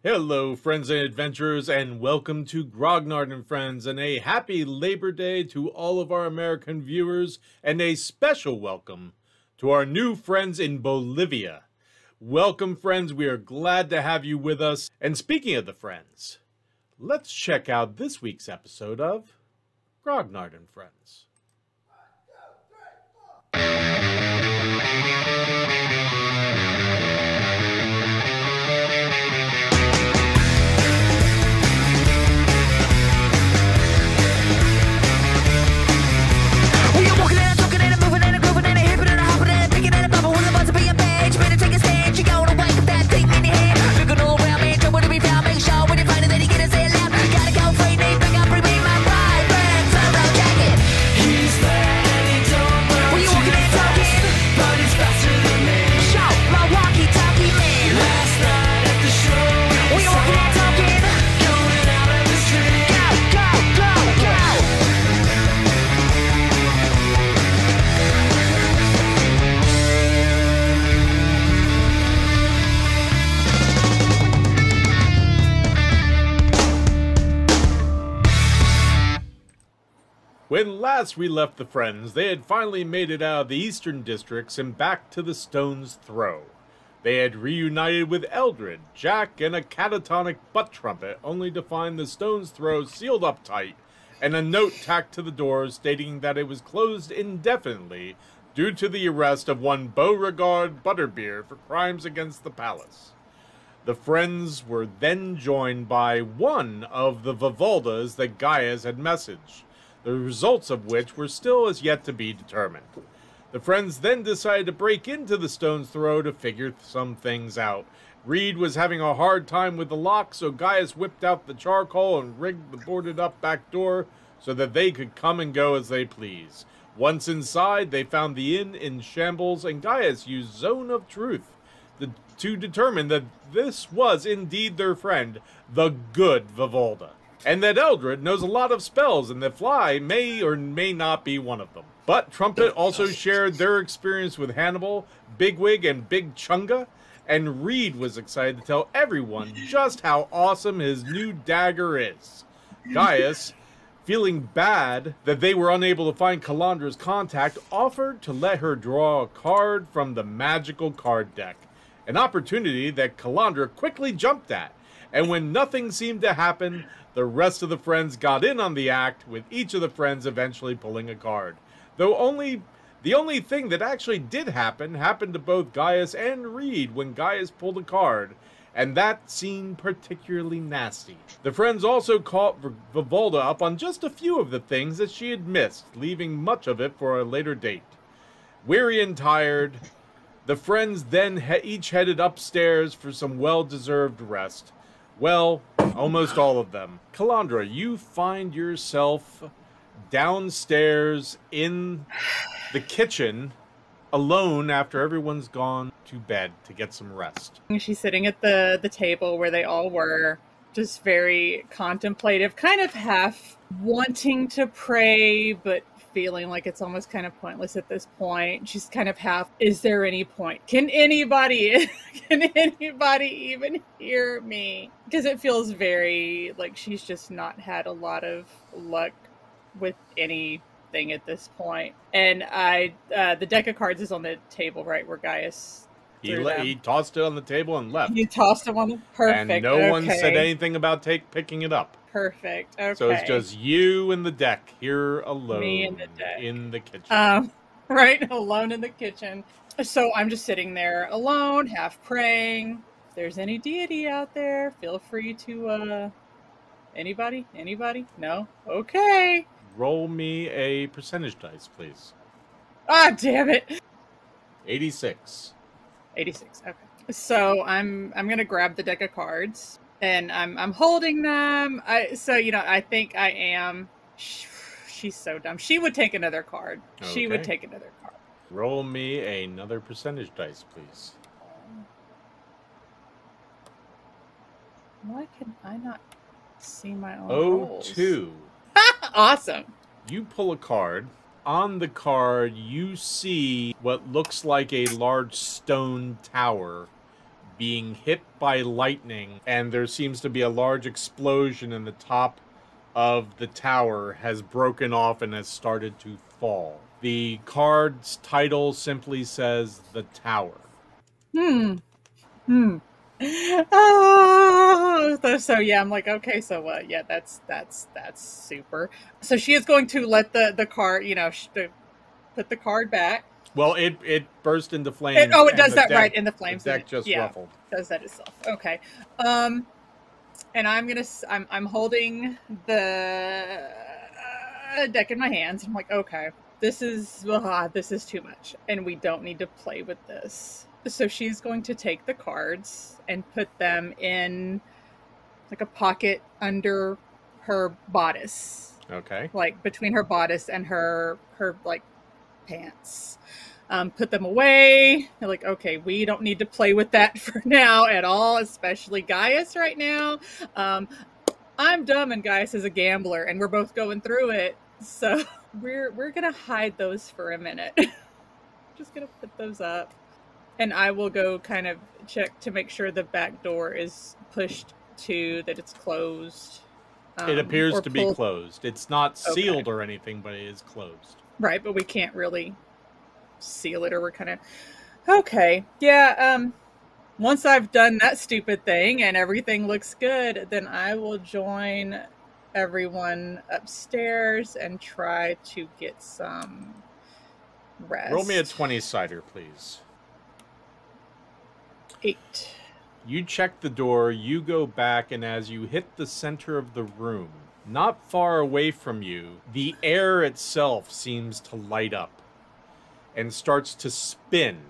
Hello, friends and adventurers, and welcome to Grognard and Friends, and a happy Labor Day to all of our American viewers, and a special welcome to our new friends in Bolivia. Welcome, friends. We are glad to have you with us. And speaking of the friends, let's check out this week's episode of Grognard and Friends. When last we left the friends, they had finally made it out of the eastern districts and back to the Stone's Throw. They had reunited with Eldred, Jack, and a catatonic butt trumpet, only to find the Stone's Throw sealed up tight, and a note tacked to the door stating that it was closed indefinitely due to the arrest of one Beauregard Butterbeer for crimes against the palace. The friends were then joined by one of the Vivaldas that Gaius had messaged, the results of which were still as yet to be determined. The friends then decided to break into the Stone's Throw to figure some things out. Reed was having a hard time with the lock, so Gaius whipped out the charcoal and rigged the boarded up back door so that they could come and go as they please. Once inside, they found the inn in shambles, and Gaius used Zone of Truth to determine that this was indeed their friend, the good Vivalda, and that Eldred knows a lot of spells, and that Fly may or may not be one of them. But Trumpet also shared their experience with Hannibal, Bigwig, and Big Chunga, and Reed was excited to tell everyone just how awesome his new dagger is. Gaius, feeling bad that they were unable to find Calandra's contact, offered to let her draw a card from the magical card deck, an opportunity that Calandra quickly jumped at. And when nothing seemed to happen, the rest of the friends got in on the act, with each of the friends eventually pulling a card. Though the only thing that actually did happen happened to both Gaius and Reed when Gaius pulled a card, and that seemed particularly nasty. The friends also caught Vivalda up on just a few of the things that she had missed, leaving much of it for a later date. Weary and tired, the friends then each headed upstairs for some well-deserved rest. Well, almost all of them. Calandra, you find yourself downstairs in the kitchen, alone after everyone's gone to bed to get some rest. She's sitting at the table where they all were, just very contemplative, kind of half wanting to pray, but feeling like it's almost kind of pointless at this point. She's kind of half, is there any point? Can anybody even hear me? Because it feels very like she's just not had a lot of luck with anything at this point. And the deck of cards is on the table, right, where Gaius he tossed it on the table and left. He tossed it on the perfect. And no one said anything about picking it up. Perfect. Okay. So it's just you and the deck here alone. Me and the deck. In the kitchen. Right, alone in the kitchen. So I'm just sitting there alone, half praying. If there's any deity out there, feel free to anybody? No? Okay. Roll me a percentage dice, please. Ah, damn it. 86. 86. Okay. So I'm gonna grab the deck of cards. And I'm holding them. I think I am. She's so dumb. She would take another card. Okay. She would take another card. Roll me another percentage dice, please. Why can I not see my own rolls? 02. Awesome. You pull a card. On the card, you see what looks like a large stone tower being hit by lightning, and there seems to be a large explosion, and the top of the tower has broken off and has started to fall. The card's title simply says The Tower. Hmm. Hmm. Oh, so yeah, I'm like, okay, so yeah, that's super. So she is going to let the card, put the card back. Well, it burst into flames. It and does that right in the flames. The deck just ruffled. Does that itself. Okay. And I'm holding the deck in my hands. I'm like, okay, this is too much, and we don't need to play with this. So she's going to take the cards and put them in like a pocket under her bodice. Okay. Like between her bodice and her like pants. Put them away. They're like, okay, we don't need to play with that for now at all, especially Gaius right now. I'm dumb and Gaius is a gambler, and we're both going through it. So we're gonna hide those for a minute. Just gonna put those up. And I will go kind of check to make sure the back door is pushed to, that it's closed. It appears to be closed. It's not sealed or anything, but it is closed. Right, but we can't really seal it, or we're kind of... Okay, yeah, once I've done that stupid thing and everything looks good, then I will join everyone upstairs and try to get some rest. Roll me a 20-sider, please. 8. You check the door, you go back, and as you hit the center of the room, not far away from you, the air itself seems to light up and starts to spin.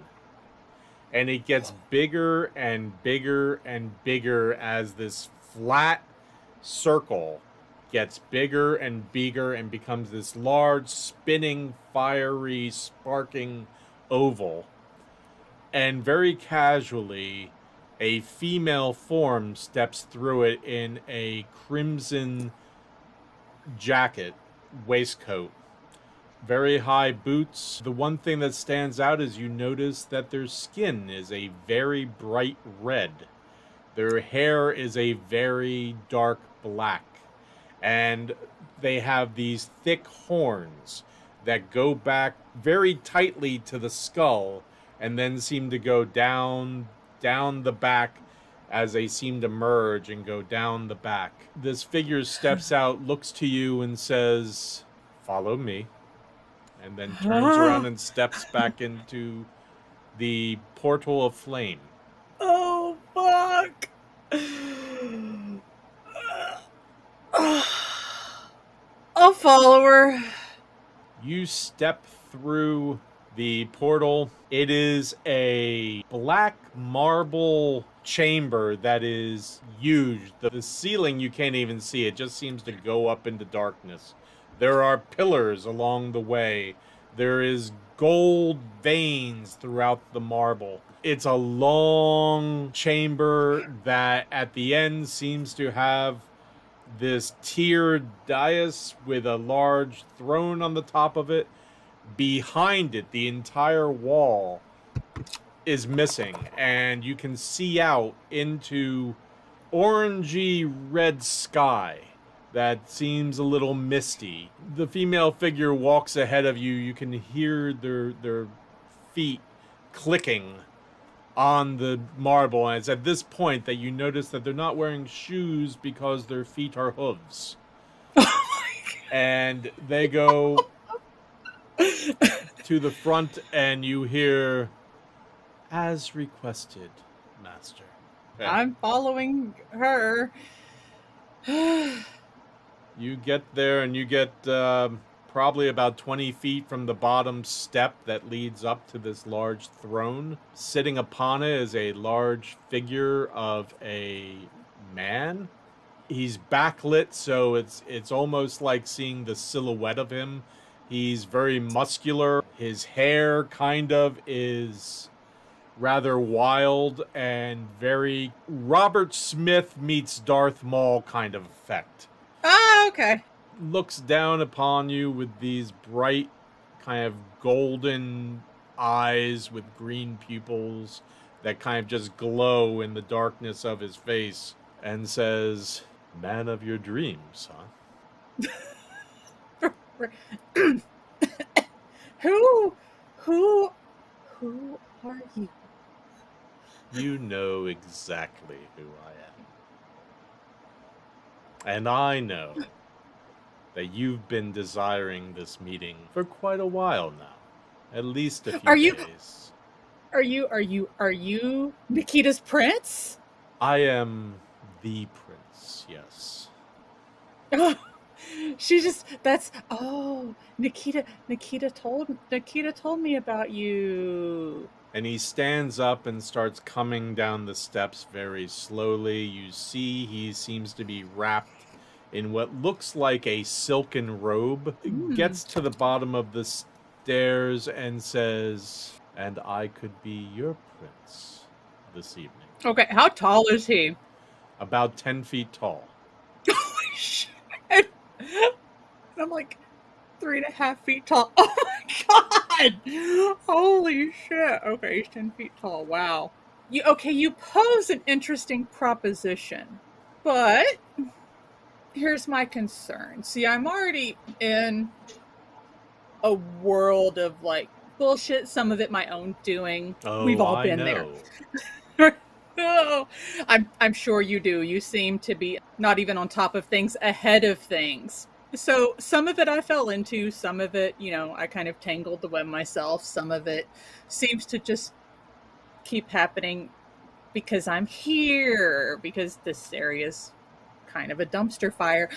And it gets bigger and bigger and bigger as this flat circle gets bigger and bigger and becomes this large, spinning, fiery, sparking oval. And very casually, a female form steps through it in a crimson jacket, waistcoat, very high boots. The one thing that stands out is you notice that their skin is a very bright red. Their hair is a very dark black. And they have these thick horns that go back very tightly to the skull and then seem to go down the back as they seem to merge and go down the back. This figure steps out, looks to you, and says, "Follow me," and then turns around and steps back into the portal of flame. Oh, fuck! I'll follow her. You step through the portal. It is a black marble chamber that is huge. The ceiling you can't even see. It just seems to go up into darkness. There are pillars along the way. There is gold veins throughout the marble. It's a long chamber that at the end seems to have this tiered dais with a large throne on the top of it. Behind it, the entire wall is missing, and you can see out into orangey red sky that seems a little misty. The female figure walks ahead of you. You can hear their feet clicking on the marble, and it's at this point that you notice that they're not wearing shoes because their feet are hooves. Oh my God. And they go to the front, and you hear, "As requested, Master." Okay. I'm following her. You get there, and you get probably about 20 feet from the bottom step that leads up to this large throne. Sitting upon it is a large figure of a man. He's backlit, so it's almost like seeing the silhouette of him. He's very muscular. His hair kind of is rather wild and very Robert Smith meets Darth Maul kind of effect. Ah, okay. Looks down upon you with these bright, kind of golden eyes with green pupils. that kind of just glow in the darkness of his face and says, "Man of your dreams, huh?" Who who are you? You know exactly who I am. And I know that you've been desiring this meeting for quite a while now. At least a few days. Are you Nikita's prince? I am the prince, yes. Oh, Nikita told me about you. And he stands up and starts coming down the steps very slowly. You see he seems to be wrapped in what looks like a silken robe. Gets to the bottom of the stairs and says, "And I could be your prince this evening." Okay, how tall is he? About 10 feet tall. Holy shit. I'm like 3.5 feet tall. Oh my god! Holy shit. Okay, he's 10 feet tall. Wow. You pose an interesting proposition. But here's my concern. See, I'm already in a world of like bullshit, some of it my own doing. Oh, we've all I been know. there. Oh, I'm sure you do. You seem to be not even on top of things, ahead of things. So some of it I fell into, some of it, I kind of tangled the web myself. Some of it seems to just keep happening because I'm here, because this area's kind of a dumpster fire.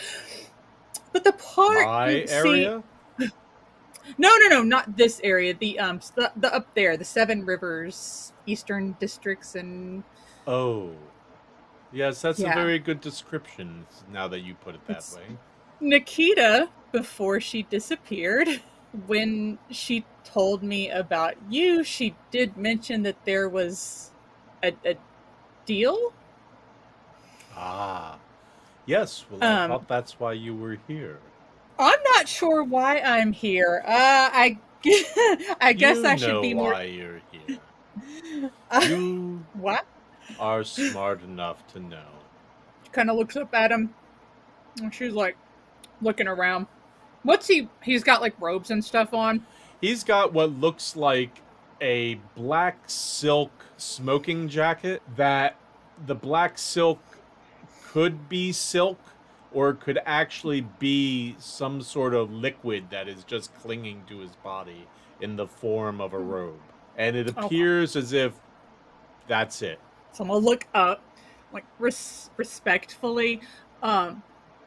But the part My area? No, not this area. The up there, the Seven Rivers Eastern Districts and Oh. Yes, that's a very good description now that you put it that way. Nikita, before she disappeared, when she told me about you, she did mention that there was a deal? Ah. Yes, well, I thought that's why you were here. I'm not sure why I'm here. I guess I should be more... You know why you're here. You what? are smart enough to know. She kind of looks up at him, and she's like looking around. He's got like robes and stuff on? He's got what looks like a black silk smoking jacket that the black silk could be silk or could actually be some sort of liquid that is just clinging to his body in the form of a robe. And it appears as if that's it. So I'm gonna look up, like respectfully.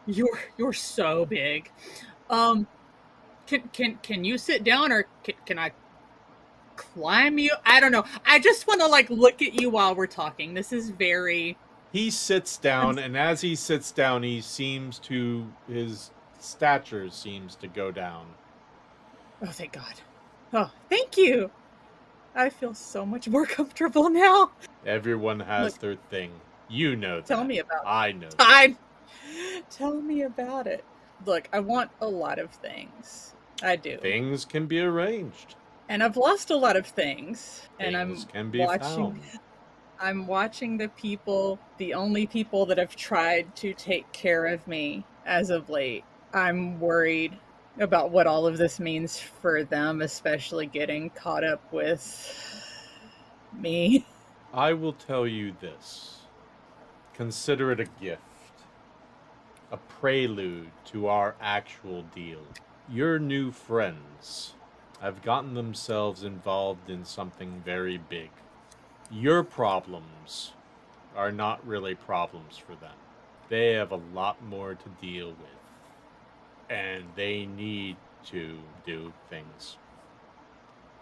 You're so big. Can you sit down, or can I climb you? I don't know. I just want to like look at you while we're talking. This is very... He sits down, and as he sits down, his stature seems to go down. Oh, thank God. Oh, thank you. I feel so much more comfortable now. Everyone has their thing. You know that. Tell me about it. I know that. Tell me about it. Look, I want a lot of things. I do. Things can be arranged. And I've lost a lot of things. Things can be found. I'm watching the only people that have tried to take care of me as of late. I'm worried about what all of this means for them, especially getting caught up with me. I will tell you this. Consider it a gift. A prelude to our actual deal. Your new friends have gotten themselves involved in something very big. Your problems are not really problems for them. They have a lot more to deal with. And they need to do things.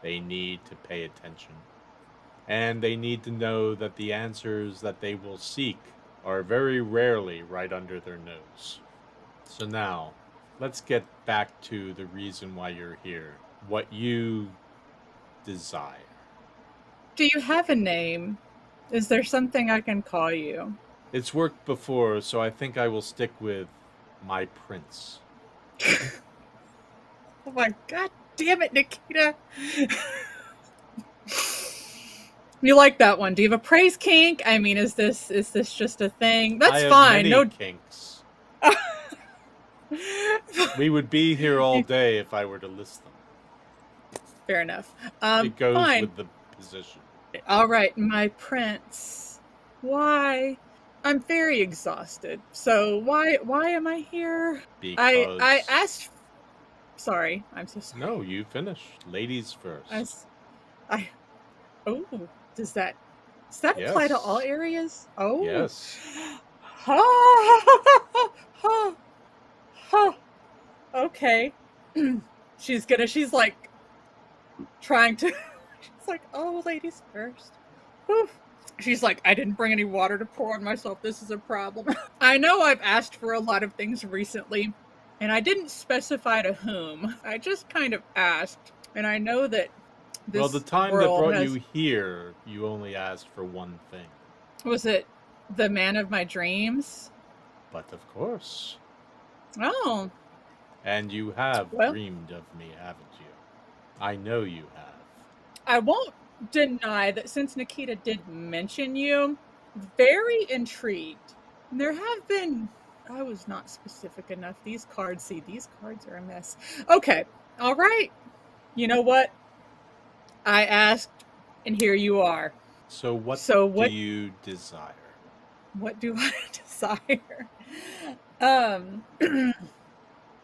They need to pay attention. And they need to know that the answers that they will seek are very rarely right under their nose. So now, let's get back to the reason why you're here. What you desire. Do you have a name? Is there something I can call you? It's worked before, so I think I will stick with my prince. Oh my God damn it, Nikita. You like that one? Do you have a praise kink? I mean, is this just a thing? That's I have fine. many No kinks. We would be here all day if I were to list them. Fair enough. It goes fine. with the position. All right, my prince. Why? I'm very exhausted. So why am I here? Because I asked. Sorry, I'm so sorry. No, you finish. Ladies first. Oh, does that apply to all areas? Oh, yes. Okay. She's like trying to. She's like, oh, ladies first. Whew. She's like, I didn't bring any water to pour on myself. This is a problem. I know I've asked for a lot of things recently, and I didn't specify to whom. I just kind of asked, and I know that this Well, the time that brought you here, you only asked for one thing. Was it the man of my dreams? But of course. Oh. And you have dreamed of me, haven't you? I know you have. I won't deny that since Nikita did mention you, very intrigued. There have been... I was not specific enough. These cards are a mess. Okay. All right. You know what? I asked, and here you are. So what do you desire? What do I desire?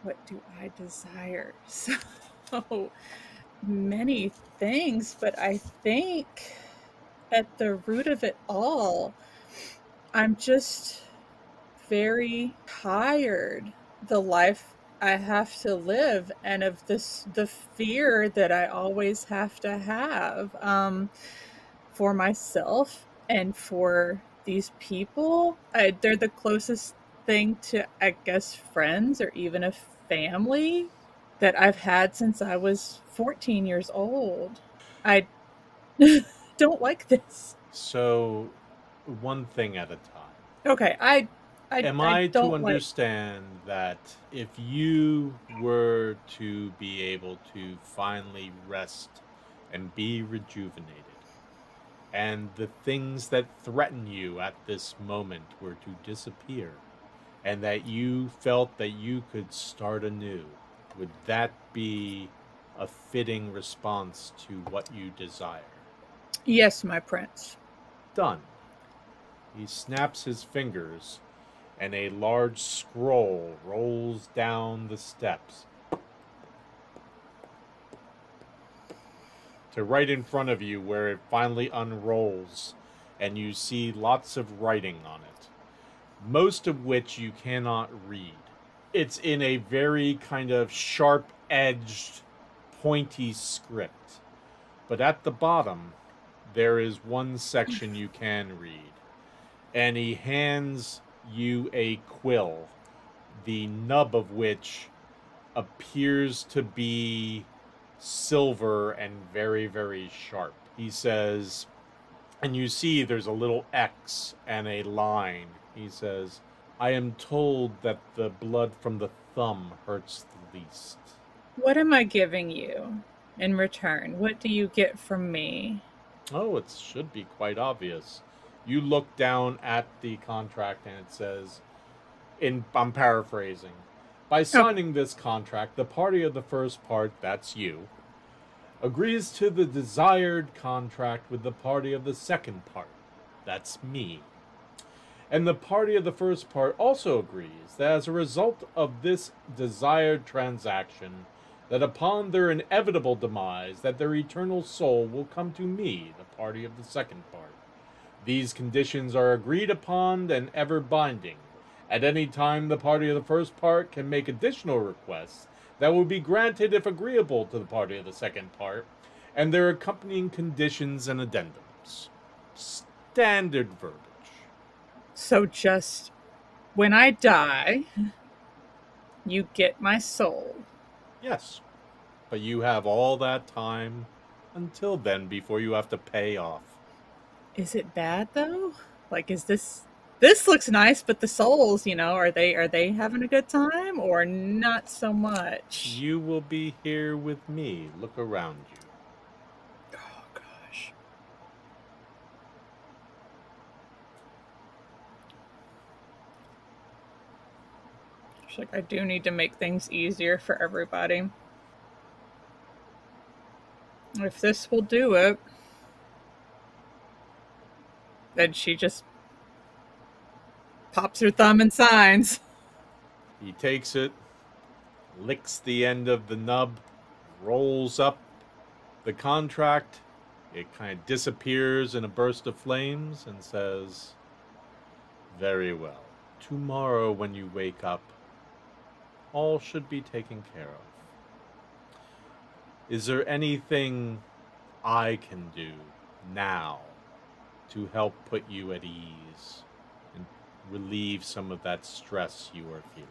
What do I desire? So many things, but I think at the root of it all, I'm just very tired. The life I have to live, and of the fear that I always have to have for myself and for these people. They're the closest thing to, I guess, friends or even a family that I've had since I was 14 years old. I don't like this. So, one thing at a time. Okay, Am I to understand that if you were to be able to finally rest and be rejuvenated, and the things that threaten you at this moment were to disappear, and that you felt that you could start anew, would that be a fitting response to what you desire? Yes, my prince. Done. He snaps his fingers, and a large scroll rolls down the steps to right in front of you, where it finally unrolls, and you see lots of writing on it, most of which you cannot read. It's in a very kind of sharp-edged, pointy script, but at the bottom there is one section you can read, and he hands you a quill, the nub of which appears to be silver and very, very sharp. He says, and you see there's a little X and a line. He says, I am told that the blood from the thumb hurts the least. What am I giving you in return? What do you get from me? Oh, it should be quite obvious. You look down at the contract and it says, I'm paraphrasing, by signing this contract, the party of the first part, that's you, agrees to the desired contract with the party of the second part, that's me. And the party of the first part also agrees that as a result of this desired transaction, that upon their inevitable demise, that their eternal soul will come to me, the party of the second part. These conditions are agreed upon and ever binding. At any time, the party of the first part can make additional requests that will be granted if agreeable to the party of the second part, and their accompanying conditions and addendums. Standard verbiage. So just when I die, you get my soul. Yes, but you have all that time until then before you have to pay off. Is it bad though? Like, is this looks nice, but the souls, are they having a good time or not so much? You will be here with me. Look around you. Oh gosh. She's like, I do need to make things easier for everybody. If this will do it. Then she just pops her thumb and signs. He takes it, licks the end of the nub, rolls up the contract. It kind of disappears in a burst of flames and says, very well. Tomorrow when you wake up, all should be taken care of. Is there anything I can do now to help put you at ease and relieve some of that stress you are feeling?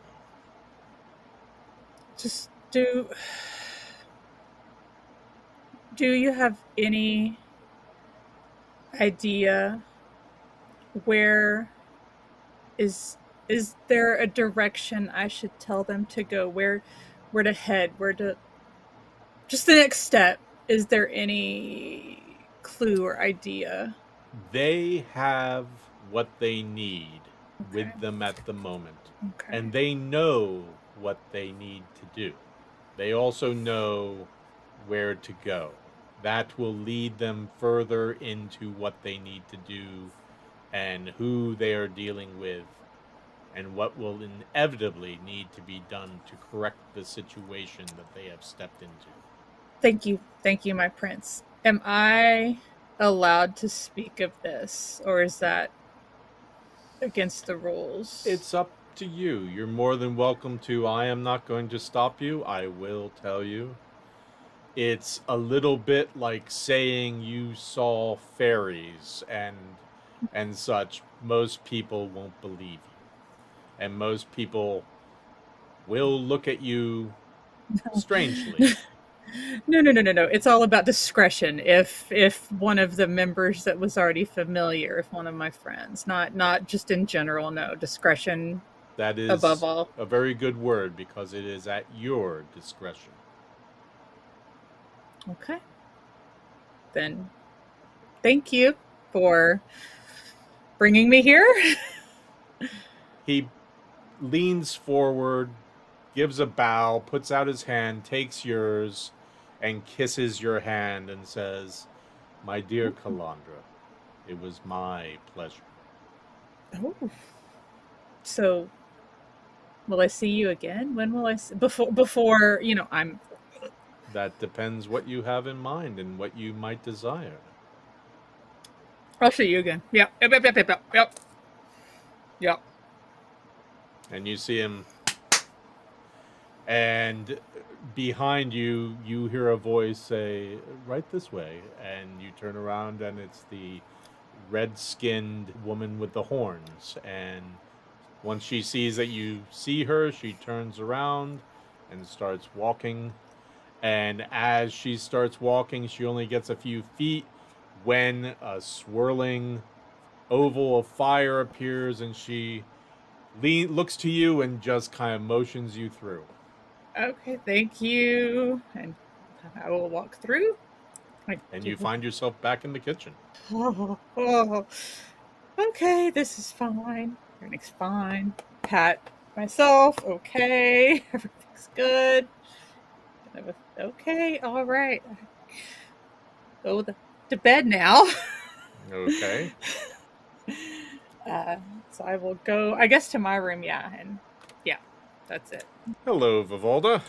Just do you have any idea where is there a direction I should tell them to go? Where to head? Where to just the next step? Is there any clue or idea? They have what they need with them at the moment. Okay. And they know what they need to do. They also know where to go. That will lead them further into what they need to do and who they are dealing with and what will inevitably need to be done to correct the situation that they have stepped into. Thank you, my prince. Am I allowed to speak of this, or is that against the rules? It's up to you. You're more than welcome to. I am not going to stop you. I will tell you. It's a little bit like saying you saw fairies and such. Most people won't believe you. And most people will look at you strangely. No. It's all about discretion. If one of the members that was already familiar, if one of my friends, not just in general, no, discretion. That is above all. A very good word because it is at your discretion. Okay. Then thank you for bringing me here. He leans forward, gives a bow, puts out his hand, takes yours, and kisses your hand and says, my dear Calandra, it was my pleasure. Oh. So, will I see you again? When will I see, before, I'm... That depends what you have in mind and what you might desire. I'll see you again. Yep. And you see him, and behind you, you hear a voice say, right this way. And you turn around, and it's the red-skinned woman with the horns. And once she sees that you see her, she turns around and starts walking. And as she starts walking, she only gets a few feet when a swirling oval of fire appears, and she looks to you and just kind of motions you through. Okay, thank you. And I will walk through. And you find yourself back in the kitchen. Oh. Okay, this is fine. Everything's fine. Pat myself. Okay, everything's good. Okay, all right. Go to bed now. Okay. So I will go, I guess, to my room, yeah, and yeah, that's it. Hello, Vivalda.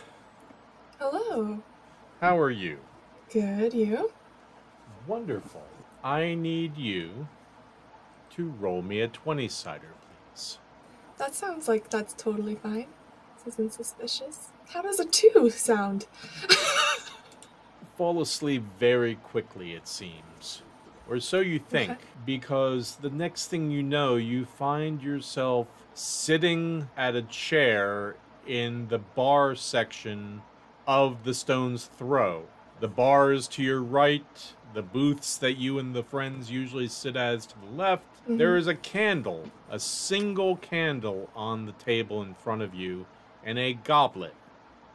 Hello. How are you? Good, you? Wonderful. I need you to roll me a 20-sider, please. That sounds like that's totally fine. This isn't suspicious. How does a 2 sound? Fall asleep very quickly, it seems. Or so you think, okay. Because the next thing you know, you find yourself sitting at a chair in the bar section of the Stone's Throw. The bars to your right, the booths that you and the friends usually sit as to the left. Mm-hmm. There is a candle, a single candle on the table in front of you, and a goblet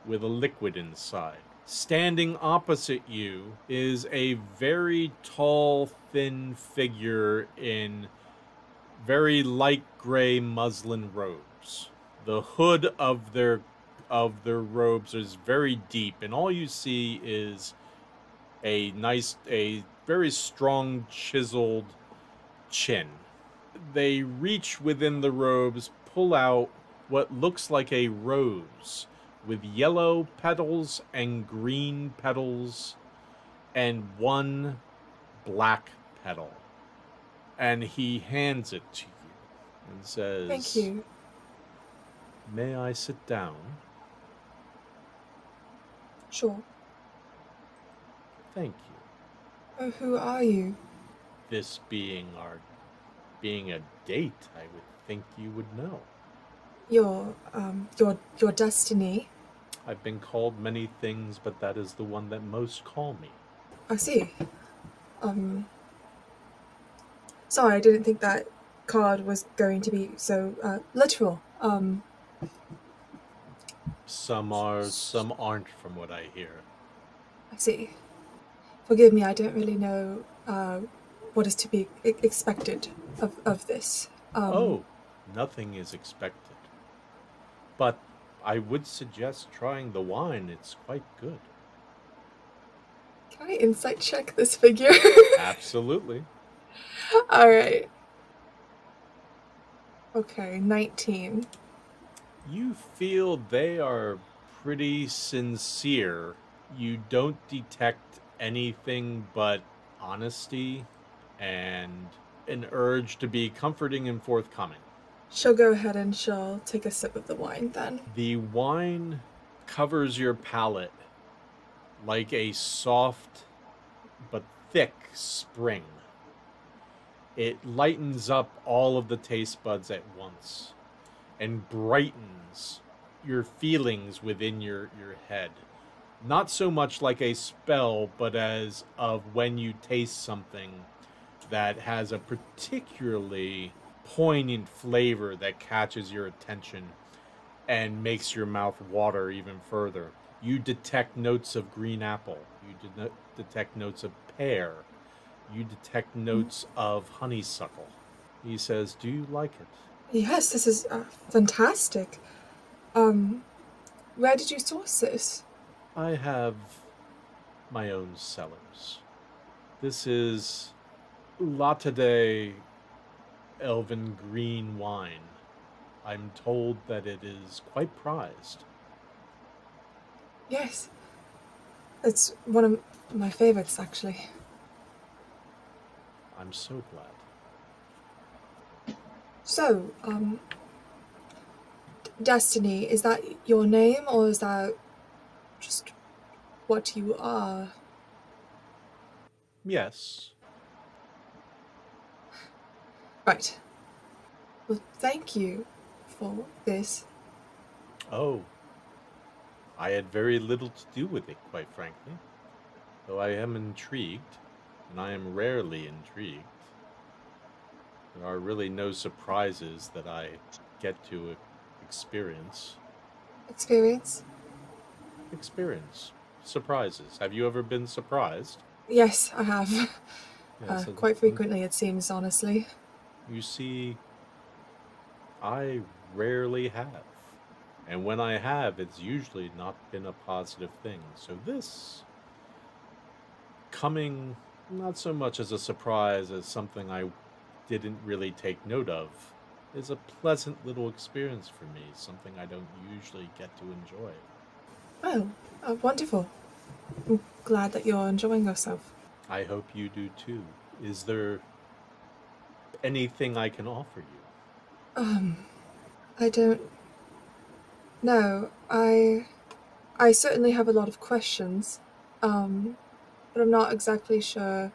with a liquid inside. Standing opposite you is a very tall, thin figure in very light gray muslin robes. The hood of their robes is very deep, and all you see is a very strong chiseled chin. They reach within the robes, pull out what looks like a rose with yellow petals and green petals and one black petal. And he hands it to you and says, Thank you. "May I sit down?" Sure. "Thank you." Oh, who are you? This being a date, I would think you would know. Your destiny. I've been called many things, but that is the one that most call me. I see. Sorry, I didn't think that card was going to be so literal. Some are, some aren't, from what I hear. I see. Forgive me, I don't really know what is to be expected of this. Oh, nothing is expected. But I would suggest trying the wine. It's quite good. Can I insight check this figure? Absolutely. All right. Okay, 19. You feel they are pretty sincere. You don't detect anything but honesty and an urge to be comforting and forthcoming. She'll go ahead and she'll take a sip of the wine then. The wine covers your palate like a soft but thick spring. It lightens up all of the taste buds at once and brightens your feelings within your head. Not so much like a spell, but as of when you taste something that has a particularly poignant flavor that catches your attention and makes your mouth water even further. You detect notes of green apple. You detect notes of pear. You detect notes of honeysuckle. He says, "Do you like it?" Yes, this is fantastic. Where did you source this? I have my own cellars. This is Latte Elven green wine. I'm told that it is quite prized. Yes. It's one of my favorites, actually. I'm so glad. So, Destiny, is that your name or is that just what you are? Yes. Right. Well, thank you for this. Oh. I had very little to do with it, quite frankly. Though I am intrigued, and I am rarely intrigued. There are really no surprises that I get to experience. Experience? Experience. Surprises. Have you ever been surprised? Yes, I have. Yes, Quite frequently, it seems, honestly. You see, I rarely have. And when I have, it's usually not been a positive thing. So this, coming not so much as a surprise as something I didn't really take note of, is a pleasant little experience for me, something I don't usually get to enjoy. Oh, wonderful. I'm glad that you're enjoying yourself. I hope you do too. Is there anything I can offer you? I don't know. I certainly have a lot of questions, but I'm not exactly sure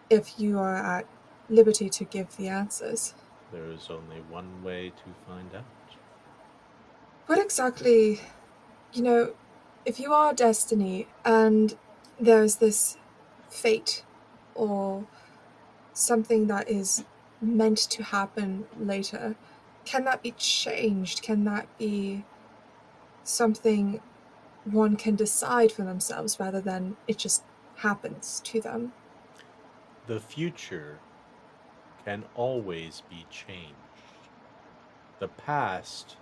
if you are at liberty to give the answers. There is only one way to find out. What exactly, if you are Destiny and there's this fate or something that is meant to happen later, can that be changed? Can that be something one can decide for themselves rather than it just happens to them? The future can always be changed. The past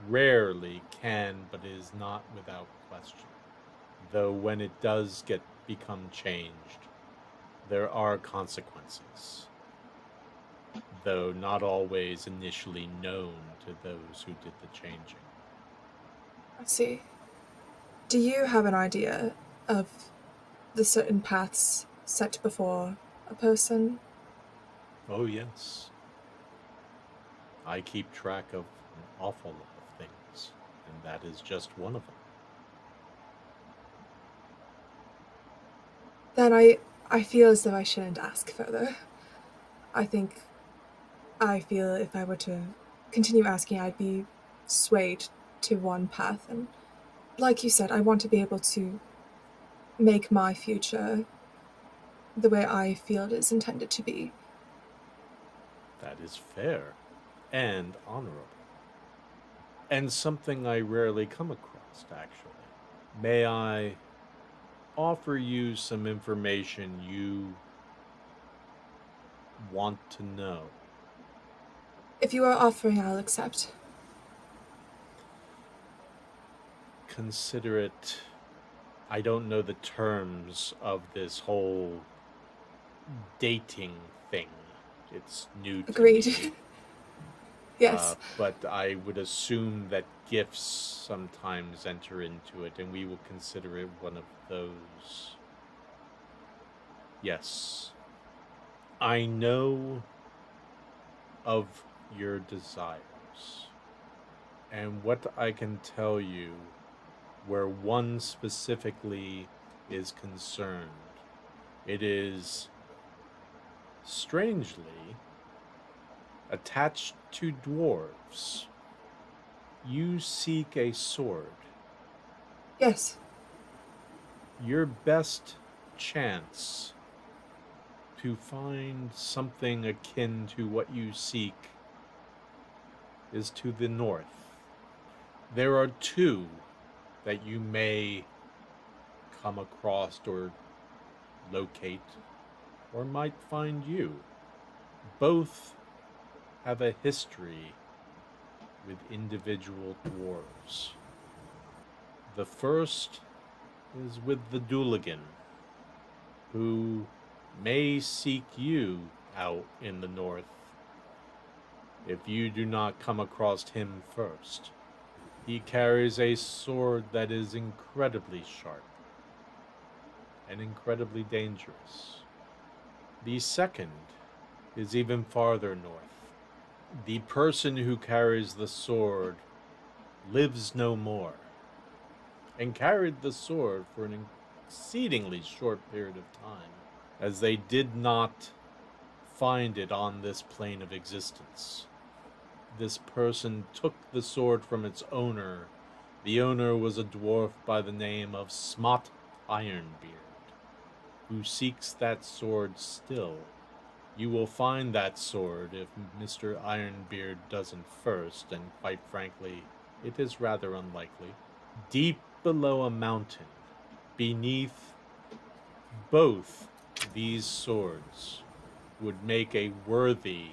rarely can, but is not without question. Though when it does become changed, there are consequences, though not always initially known to those who did the changing. I see. Do you have an idea of the certain paths set before a person? Oh, yes. I keep track of an awful lot of things, and that is just one of them. Then I feel as though I shouldn't ask further. I feel if I were to continue asking, I'd be swayed to one path. And like you said, I want to be able to make my future the way I feel it is intended to be. That is fair and honorable. And something I rarely come across, actually. May I offer you some information you want to know? If you are offering, I'll accept. Consider it. I don't know the terms of this whole dating thing. It's new to Agreed. me. Yes. But I would assume that gifts sometimes enter into it, and we will consider it one of those. Yes. I know of your desires, and what I can tell you, where one specifically is concerned, it is strangely attached to dwarves. You seek a sword. Yes. Your best chance to find something akin to what you seek is to the north. There are two that you may come across or locate, or might find you. Both have a history with individual dwarves. The first is with the Dooligan, who may seek you out in the north if you do not come across him first. He carries a sword that is incredibly sharp and incredibly dangerous. The second is even farther north. The person who carries the sword lives no more, and carried the sword for an exceedingly short period of time, as they did not find it on this plane of existence. This person took the sword from its owner. The owner was a dwarf by the name of Smot Ironbeard, who seeks that sword still. You will find that sword if Mr. Ironbeard doesn't first, and quite frankly, it is rather unlikely. Deep below a mountain, beneath both these swords, would make a worthy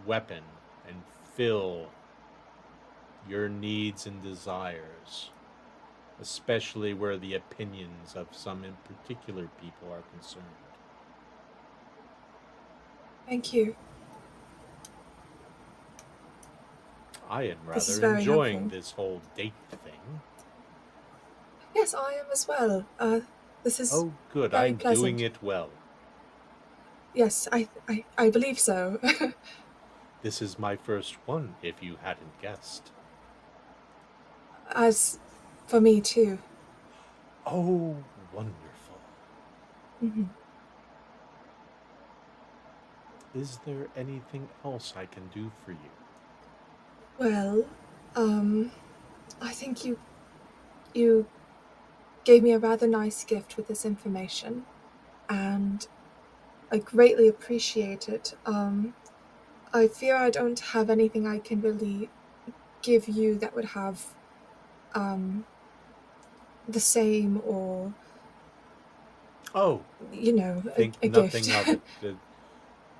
weapon and fill your needs and desires, especially where the opinions of some in particular people are concerned. Thank you. I am This is rather very enjoying helpful. this whole date thing. Yes, I am as well. This is Oh, good. very I'm pleasant. doing it well. Yes, I believe so. This is my first one, if you hadn't guessed. As for me too. Oh, wonderful. Mm-hmm. Is there anything else I can do for you? Well, I think you gave me a rather nice gift with this information, and I greatly appreciate it. I fear I don't have anything I can really give you that would have the same or Think a nothing gift. of it.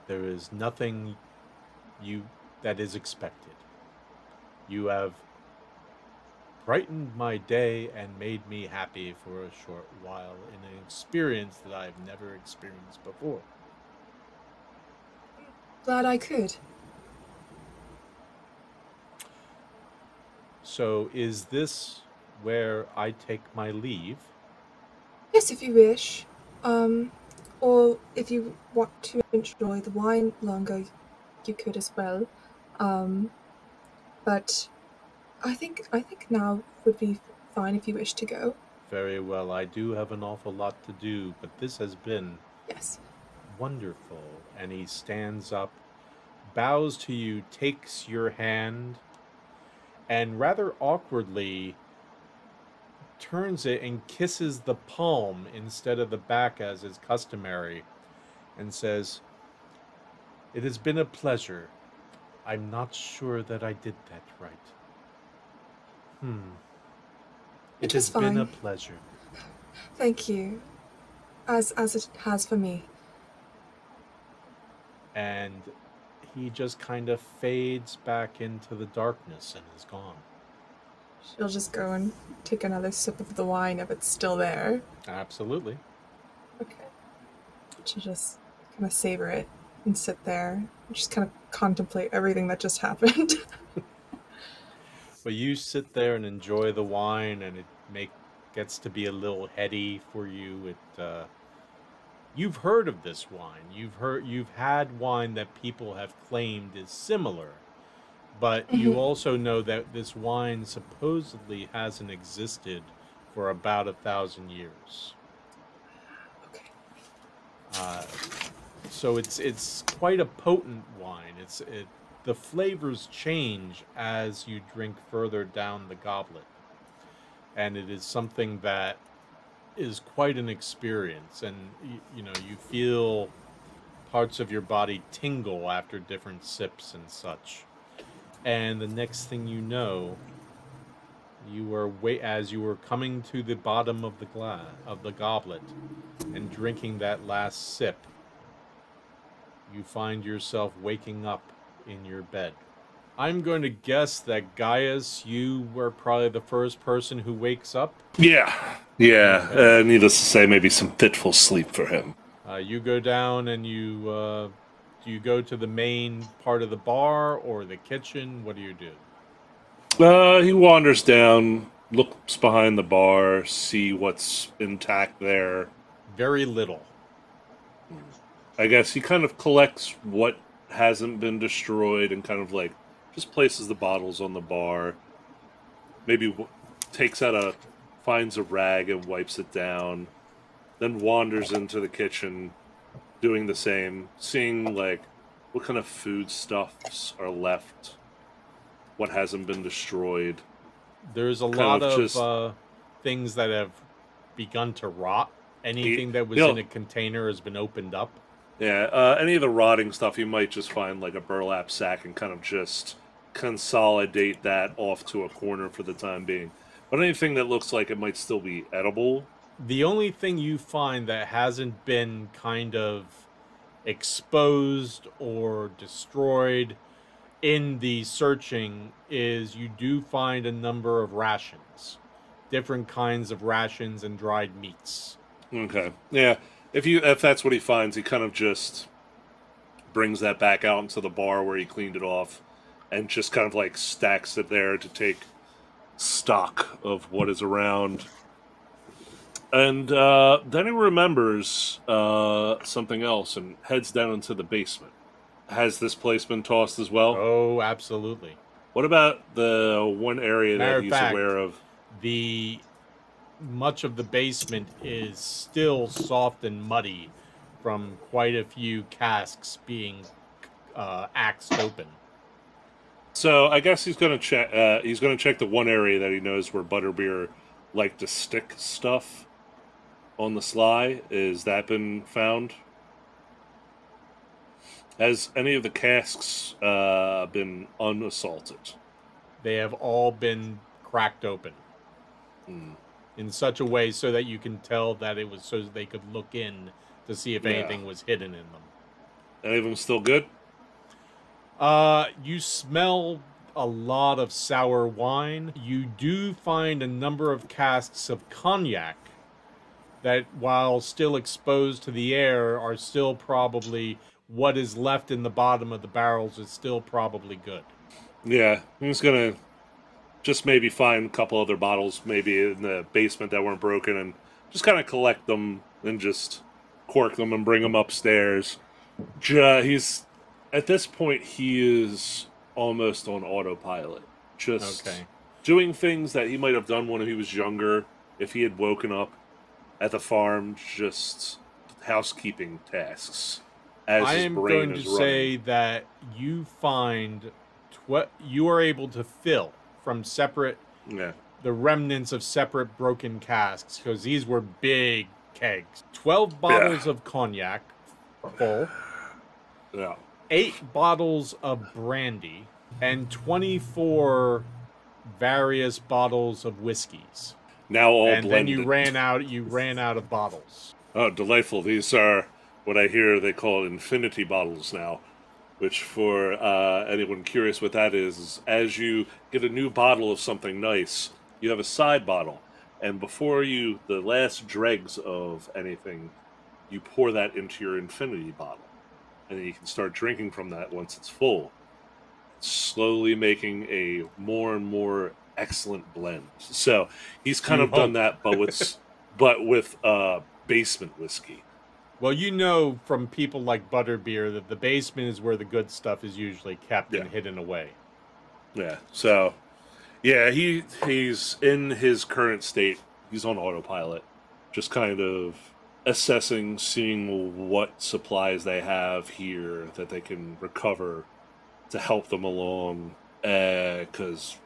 There is nothing that is expected. You have brightened my day and made me happy for a short while in an experience that I've never experienced before. Glad I could. So, is this where I take my leave? Yes, if you wish. Or if you want to enjoy the wine longer, you could as well. Um, but I think now would be fine if you wish to go. Very well, I do have an awful lot to do, but this has been Yes. wonderful. And he stands up, bows to you, takes your hand, and rather awkwardly turns it and kisses the palm instead of the back as is customary, and says, "It has been a pleasure. I'm not sure that I did that right. It It was has been a fine. pleasure." Thank you. As it has for me. And he just kind of fades back into the darkness and is gone. She'll just go and take another sip of the wine if it's still there. Absolutely. Okay. She'll just kind of savor it and sit there and just kind of contemplate everything that just happened. But you sit there and enjoy the wine, and gets to be a little heady for you. You've heard of this wine. You've had wine that people have claimed is similar, but you also know that this wine supposedly hasn't existed for about 1,000 years. Okay. So it's quite a potent wine. The flavors change as you drink further down the goblet, and it is something that is quite an experience. And you feel parts of your body tingle after different sips and such. And the next thing you know, as you were coming to the bottom of the goblet and drinking that last sip, you find yourself waking up in your bed. I'm going to guess that Gaius, you were probably the first person who wakes up. Yeah. Okay. Needless to say, maybe some fitful sleep for him. You go down and do you go to the main part of the bar or the kitchen? What do you do? He wanders down, looks behind the bar, see what's intact there. Very little. I guess he kind of collects what hasn't been destroyed and kind of like just places the bottles on the bar. Maybe finds a rag and wipes it down. Then wanders into the kitchen, doing the same, seeing like what kind of foodstuffs are left, what hasn't been destroyed. There's a lot of things that have begun to rot. Anything that was in a container has been opened up. Yeah, any of the rotting stuff, you might just find like a burlap sack and kind of just consolidate that off to a corner for the time being. But anything that looks like it might still be edible. The only thing you find that hasn't been kind of exposed or destroyed in the searching is you do find a number of rations. Different kinds of rations and dried meats. Okay. Yeah. If that's what he finds, he kind of just brings that back out into the bar where he cleaned it off and just kind of like stacks it there to take stock of what is around. And then he remembers something else and heads down into the basement. Has this place been tossed as well? Oh, absolutely. What about the one area that he's aware of? Much of the basement is still soft and muddy from quite a few casks being axed open. So I guess he's going to check. He's going to check the one area that he knows where Butterbeer liked to stick stuff on the sly. Is that been found? Has any of the casks been unassaulted? They have all been cracked open. In such a way so that you can tell that it was so that they could look in to see if anything was hidden in them. Any of them still good? You smell a lot of sour wine. You do find a number of casks of cognac that, while still exposed to the air, are still probably what is left in the bottom of the barrels is still probably good. Yeah, I'm just gonna just maybe find a couple other bottles maybe in the basement that weren't broken and just kind of collect them and just cork them and bring them upstairs. He's at this point he is almost on autopilot, just doing things that he might have done when he was younger if he had woken up at the farm, just housekeeping tasks. As I his am brain going is to running. say that you find what you are able to fill from separate, the remnants of separate broken casks, because these were big kegs. 12 bottles of cognac, full. Yeah. 8 bottles of brandy, and 24 various bottles of whiskeys. Now all and blended. Then you ran out of bottles. Oh, delightful. These are what I hear they call infinity bottles now, which for anyone curious what that is as you get a new bottle of something nice, you have a side bottle. And before the last dregs of anything, you pour that into your infinity bottle. And then you can start drinking from that once it's full. Slowly making a more and more excellent blend. So he's kind of done that, but with basement whiskey. Well, you know from people like Butterbeer that the basement is where the good stuff is usually kept and hidden away. Yeah. So, yeah, he's in his current state. He's on autopilot, just kind of assessing, seeing what supplies they have here that they can recover to help them along, because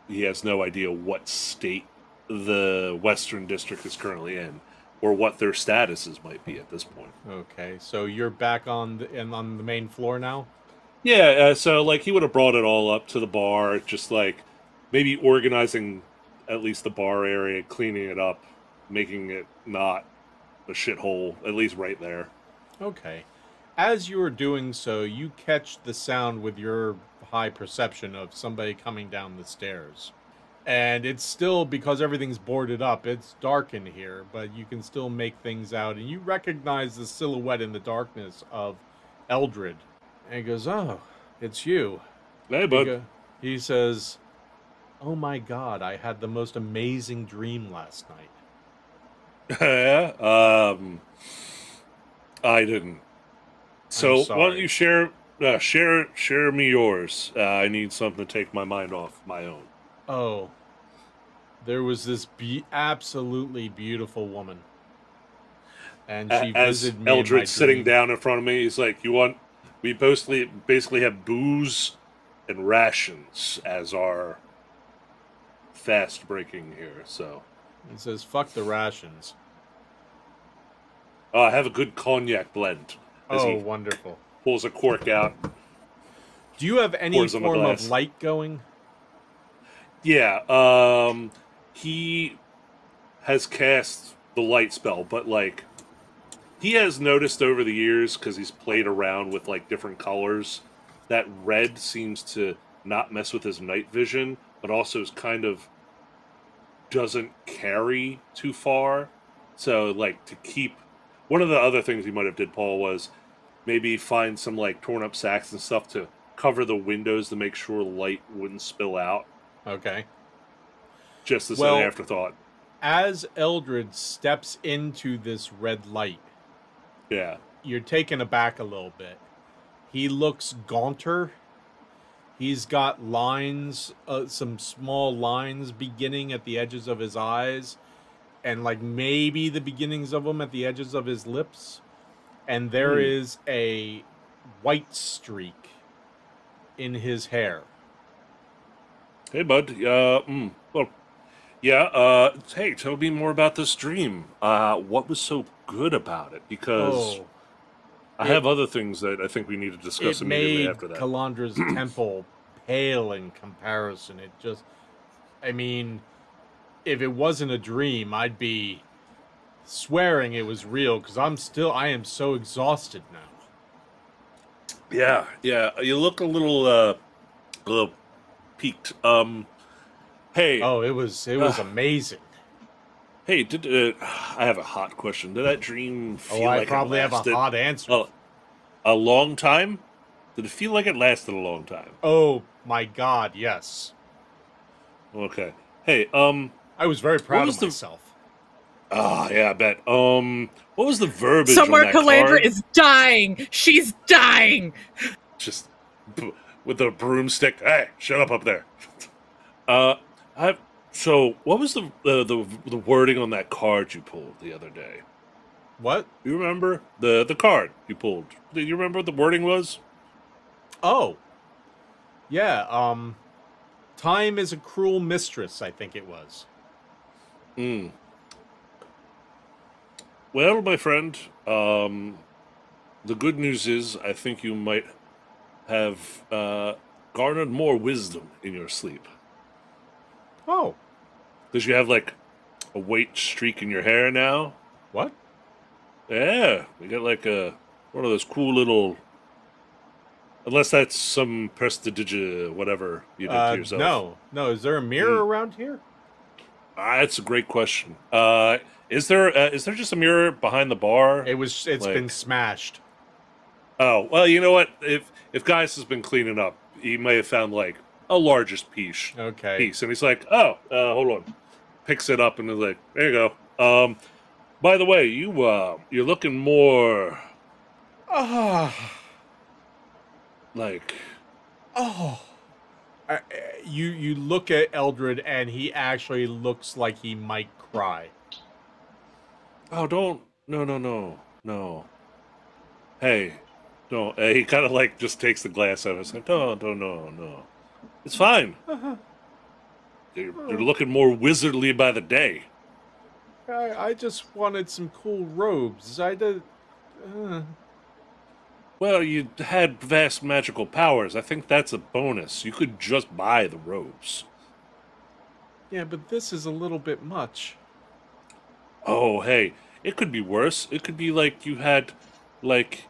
he has no idea what state the Western District is currently in, or what their statuses might be at this point. Okay, so you're back on the main floor now? Yeah, so like he would have brought it all up to the bar, just like maybe organizing at least the bar area, cleaning it up, making it not a shithole, at least right there. Okay. As you are doing so, you catch the sound with your high perception of somebody coming down the stairs. And it's still, because everything's boarded up, it's dark in here, but you can still make things out. And you recognize the silhouette in the darkness of Eldred. And he goes, "Oh, it's you." Hey, bud. He says, "Oh my God, I had the most amazing dream last night." Yeah, I didn't. So why don't you share me yours? I need something to take my mind off my own. Oh, there was this absolutely beautiful woman, and she visited me. Eldred's sitting down in front of me, he's like, we basically have booze and rations as our fast breaking here, so. He says, "Fuck the rations." I have a good cognac blend. Oh, wonderful. Pulls a cork out. Do you have any form of light going? Yeah, he has cast the light spell, but like he has noticed over the years, because he's played around with like different colors, that red seems to not mess with his night vision, but also is kind of doesn't carry too far. So like to keep one of the other things he might have did, Paul, was maybe find some like torn up sacks and stuff to cover the windows to make sure light wouldn't spill out. Okay. Just as an afterthought. As Eldred steps into this red light, you're taken aback a little bit. He looks gaunter. He's got lines, some small lines beginning at the edges of his eyes, and like maybe the beginnings of them at the edges of his lips. And there is a white streak in his hair. Hey, bud. Hey, tell me more about this dream. What was so good about it? Because I have other things that I think we need to discuss immediately after that. It made Calandra's temple pale in comparison. It just, I mean, if it wasn't a dream, I'd be swearing it was real, because I am so exhausted now. Yeah. You look a little peaked. Hey. Oh, it was amazing. Hey, I have a hot question. Did that dream feel I like probably it have lasted a hot answer. a long time? Did it feel like it lasted a long time? Oh my God, yes. Okay. Hey, I was very proud of myself. Yeah, I bet. What was the verbiage Somewhere on that Calandra card? is dying. She's dying. Just with the broomstick. Hey, shut up there. So what was the wording on that card you pulled the other day? What? You remember the card you pulled? Do you remember what the wording was? Oh. Yeah, time is a cruel mistress, I think it was. Well, my friend, the good news is I think you might have garnered more wisdom in your sleep. Oh. Because you have, like, a white streak in your hair now. What? Yeah, you got, like, one of those cool little... Unless that's some prestidigita whatever you did to yourself. No. Is there a mirror around here? That's a great question. Is there just a mirror behind the bar? It's been smashed. Oh, well, you know what? If Gaius has been cleaning up, he may have found, like, a largest piece. Okay. And he's like, hold on. Picks it up and is like, there you go. By the way, you're looking more... like... You look at Eldred and he actually looks like he might cry. Oh, don't... No. Hey, don't... he kind of, like, just takes the glass out and is like, no. It's fine. You're looking more wizardly by the day. I just wanted some cool robes. I did... Well, you had vast magical powers. I think that's a bonus. You could just buy the robes. Yeah, but this is a little bit much. Oh, hey, it could be worse. It could be like you had, like,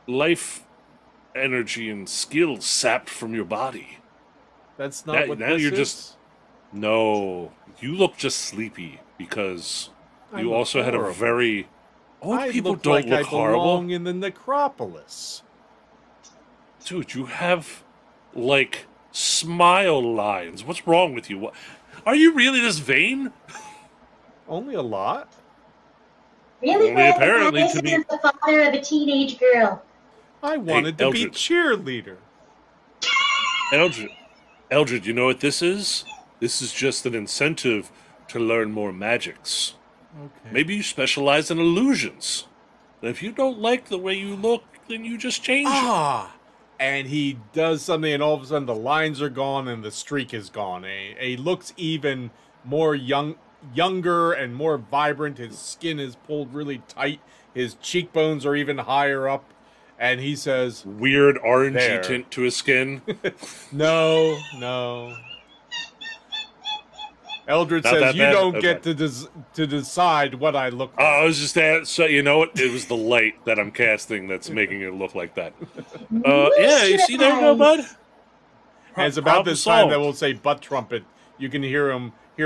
life energy and skills sapped from your body. That's not what now this you're is? just... No, you look just sleepy because you also had a very... Old people don't look horrible. I belong in the necropolis. Dude, you have, like, smile lines. What's wrong with you? Are you really this vain? Only a lot. Really? Only apparently this to be is the father of a teenage girl. I wanted to be cheerleader. Eldred, you know what this is? This is just an incentive to learn more magics. Okay. Maybe you specialize in illusions. And if you don't like the way you look, then you just change it. And he does something, and all of a sudden the lines are gone and the streak is gone. He looks even more younger and more vibrant. His skin is pulled really tight. His cheekbones are even higher up. And he says... Weird orangey tint to his skin. No. Eldred says, you don't get to decide what I look like. I was just that. So, you know what? It was the light that I'm casting that's making it look like that. Yeah, you see there, no, bud? And it's about this time that we'll say butt trumpet. You can hear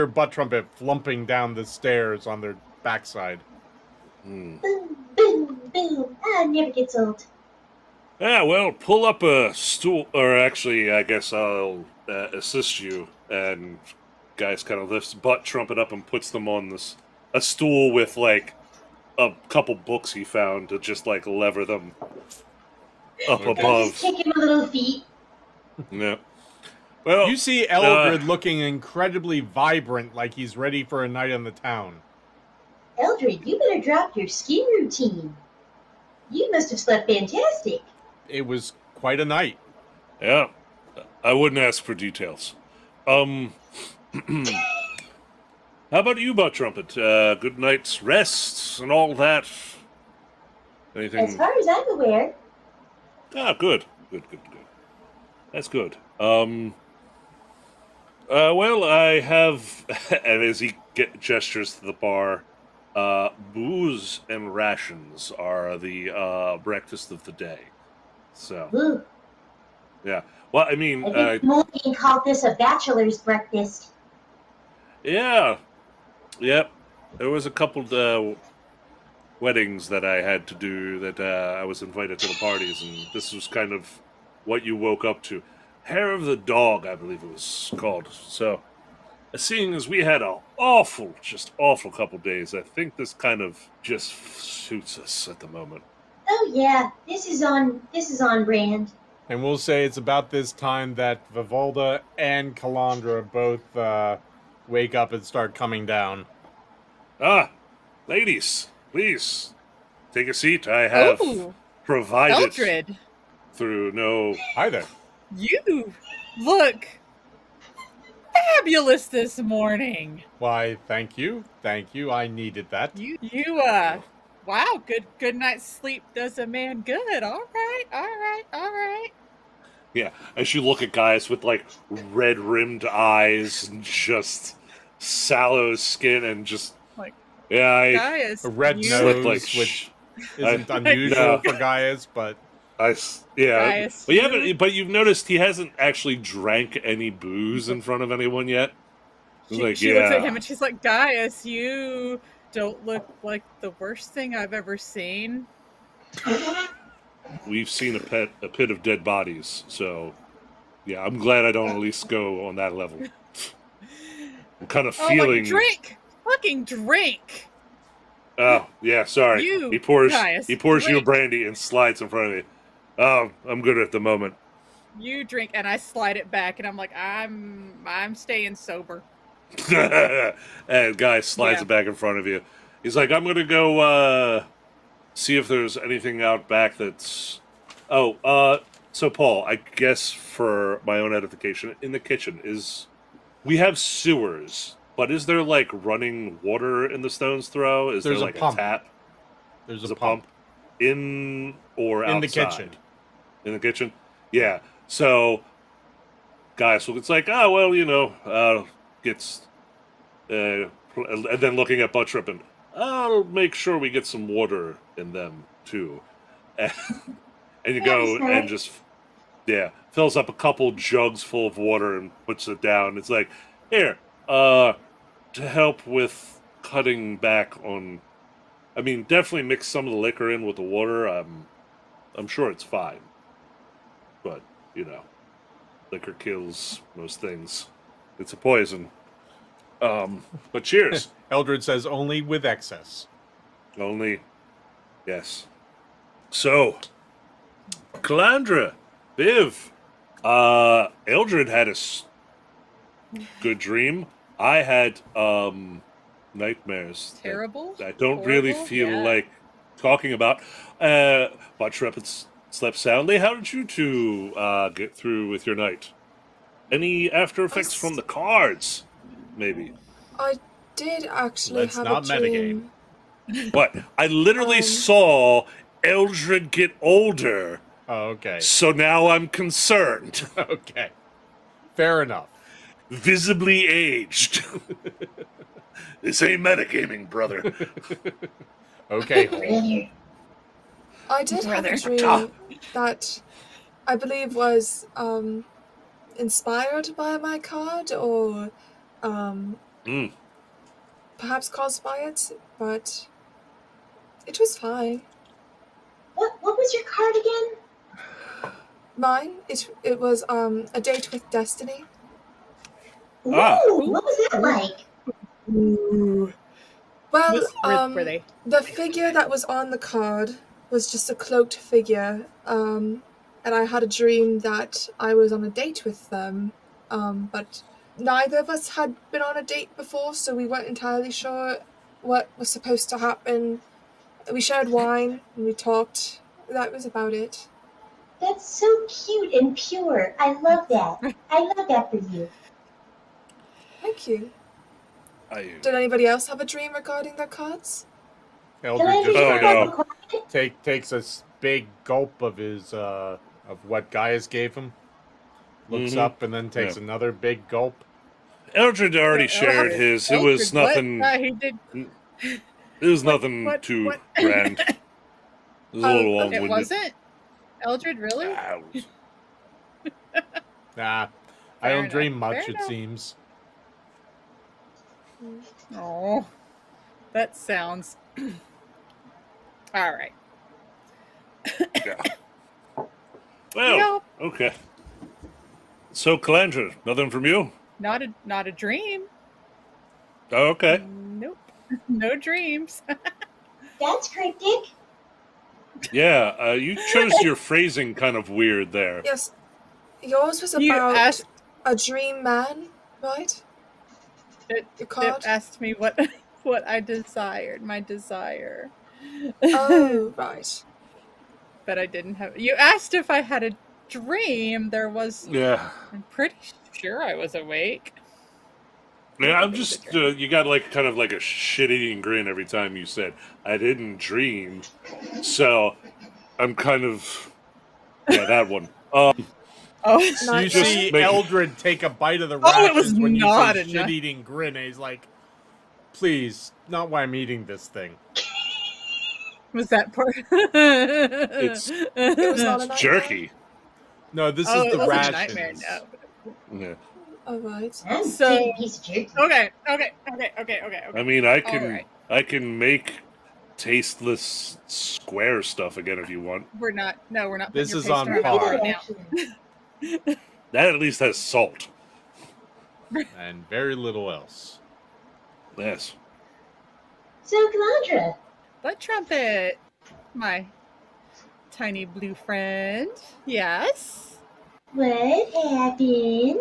butt trumpet flumping down the stairs on their backside. Boom, boom, boom. Never gets old. Yeah, well, pull up a stool, or actually, I guess I'll assist you. And Gaius kind of lifts butt trumpet up and puts them on a stool with, like, a couple books he found to just, like, lever them up above. Just kick him a little feet. Yeah. Well, you see Eldred looking incredibly vibrant, like he's ready for a night on the town. Eldred, you better drop your ski routine. You must have slept fantastic. It was quite a night. Yeah. I wouldn't ask for details. How about you, Butt Trumpet? Good night's rest and all that? Anything? As far as I'm aware. Ah, good. Good. That's good. Well, I have, and as he gestures to the bar, booze and rations are the breakfast of the day. So, Ooh. yeah. Well, I mean, I think Mulligan called this a bachelor's breakfast. yeah. Yep. There was a couple weddings that I had to do that I was invited to the parties, and this was kind of what you woke up to. Hair of the Dog, I believe it was called. So, seeing as we had an awful couple days, I think this kind of just suits us at the moment. Oh yeah, this is on brand. And we'll say it's about this time that Vivalda and Calandra both wake up and start coming down. Ah, ladies, please take a seat. I have provided Eldred, through no. Hi there. you look fabulous this morning. Why, thank you. Thank you. I needed that. Wow, good night's sleep does a man good. All right. Yeah, as you look at guys with like red rimmed eyes and just sallow skin and just Like, A red nose, which isn't unusual for Gaius, but Gaius, but you've noticed he hasn't actually drank any booze in front of anyone yet. She looks at him and she's like, Gaius, you don't look like the worst thing I've ever seen. We've seen a pit of dead bodies, so yeah, I'm glad I don't at least go on that level. I'm kind of feeling. Fucking drink. Oh yeah, sorry. He pours drink. you a brandy and slides in front of me. Oh, I'm good at the moment. You drink, and I slide it back, and I'm like, I'm staying sober. And guy slides it back in front of you. He's like, I'm gonna go see if there's anything out back that's. So Paul, I guess for my own edification, in the kitchen we have sewers, but is there like running water in the Stone's Throw? Is there like a tap? There's a pump in or outside? In the kitchen. In the kitchen, yeah. So, guys, so it's like, gets, and then looking at Butt Trippin', I'll make sure we get some water in them too, and you go and just, fills up a couple jugs full of water and puts it down. It's like, here, to help with cutting back on. I mean, definitely mix some of the liquor in with the water. I'm sure it's fine. But, liquor kills most things. It's a poison. But cheers. Eldred says only with excess. Only, yes. So, Calandra, Viv, Eldred had a good dream. I had, nightmares. Terrible. I don't really feel like talking about. But Shreppets slept soundly. How did you two get through with your night? Any after effects from the cards? Maybe. I did actually have a dream. What? I literally saw Eldred get older. Oh, okay. So now I'm concerned. Okay. Fair enough. Visibly aged. This ain't metagaming, brother. Okay. I did have a dream that I believe was inspired by my card or perhaps caused by it, but it was fine. What was your card again? Mine? It was a date with destiny. Ooh, what was that like? Ooh. Well, the figure that was on the card was just a cloaked figure, and I had a dream that I was on a date with them, but neither of us had been on a date before, so we weren't entirely sure what was supposed to happen. We shared wine, and we talked. That was about it. That's so cute and pure. I love that. I love that for you. Thank you. Did anybody else have a dream regarding their cards? Eldred just takes a big gulp of his of what Gaius gave him. Looks up and then takes another big gulp. Eldred already shared his. It was nothing. He did. It was nothing too grand. It was a little long-winded. It wasn't? Eldred, really? Nah, I Fair don't enough. dream much, Fair it enough. seems. Oh, that sounds. All right. Yeah. Well, okay. So, Calandra, nothing from you? Not a dream. Oh, okay. Nope. No dreams. That's cryptic. Yeah, you chose your phrasing kind of weird there. Yes, yours was You about asked. a dream man, right? It Your card? asked me what I desired. My desire. Oh, right. But I didn't have. You asked if I had a dream. There was. Yeah. I'm pretty sure I was awake. Yeah, I'm just, you got like kind of like a shit-eating grin every time you said, I didn't dream. So, I'm kind of, yeah, that one. Oh, You Just see make- Eldred take a bite of the Oh, it was rations when you not say enough. shit-eating grin, and he's like, please, not why I'm eating this thing. was that part? It's It was not a nightmare. jerky. No, this Oh, is it the wasn't a rations. nightmare. No. Yeah. Oh, right. I'm So- taking a piece of jerky. Okay. I mean, I can, Alright. I can make tasteless square stuff again if you want. We're not. No, we're not. This putting is your on paste around par. right now. Actually. That at least has salt. And very little else. Yes. So, Calandra, But Trumpet, my tiny blue friend. Yes. what happened?